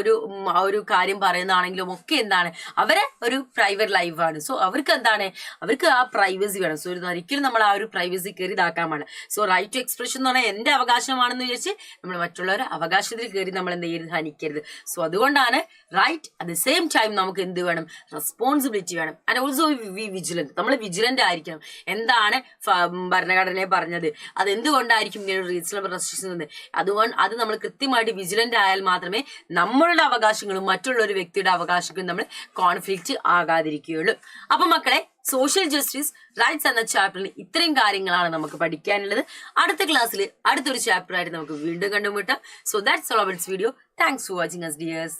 A: ഒരു കാര്യം പറയുന്നതാണെങ്കിലും ഒക്കെ എന്താണ് അവരെ ഒരു പ്രൈവറ്റ് ലൈഫാണ്. സോ അവർക്ക് എന്താണ് അവർക്ക് ആ പ്രൈവസി വേണം. സോ ഒരിക്കലും നമ്മൾ ആ ഒരു പ്രൈവസി കയറി ഇതാക്കാൻ പാടില്ല. സോ റൈറ്റ് ടു എക്സ്പ്രഷൻ എന്ന് പറഞ്ഞാൽ എന്റെ അവകാശമാണെന്ന് വിചാരിച്ച് നമ്മൾ മറ്റുള്ളവരുടെ അവകാശത്തിൽ കയറി നമ്മൾ എന്ത് ചെയ്യരുത്, ഹനിക്കരുത്. സോ അതുകൊണ്ടാണ് right at the same time നമുക്ക് എന്ത് വേണം, റെസ്പോൺസിബിലിറ്റി വേണം. And also we vigilant. നമ്മൾ വിജിലന്റ് ആയിരിക്കണം. എന്താണ് ഭരണഘടനയെ പറഞ്ഞത്, അതെന്തുകൊണ്ടായിരിക്കും ഇങ്ങനെ റീസണബിൾ റെസ്ട്രിക്ഷൻ, അതുകൊണ്ട് അത് നമ്മൾ കൃത്യമായിട്ട് വിജിലന്റ് ആയാൽ മാത്രമേ നമ്മളുടെ അവകാശങ്ങളും മറ്റുള്ള ഒരു വ്യക്തിയുടെ അവകാശങ്ങളും നമ്മൾ കോൺഫ്ലിക്റ്റ് ആകാതിരിക്കുകയുള്ളൂ. അപ്പൊ മക്കളെ, സോഷ്യൽ ജസ്റ്റിസ് റൈറ്റ്സ് എന്ന ചാപ്റ്ററിൽ ഇത്രയും കാര്യങ്ങളാണ് നമുക്ക് പഠിക്കാനുള്ളത്. അടുത്ത ക്ലാസ്സിൽ അടുത്തൊരു ചാപ്റ്റർ ആയിട്ട് നമുക്ക് വീണ്ടും കണ്ടുമുട്ടാം. So that's all about this video. Thanks for watching us dears.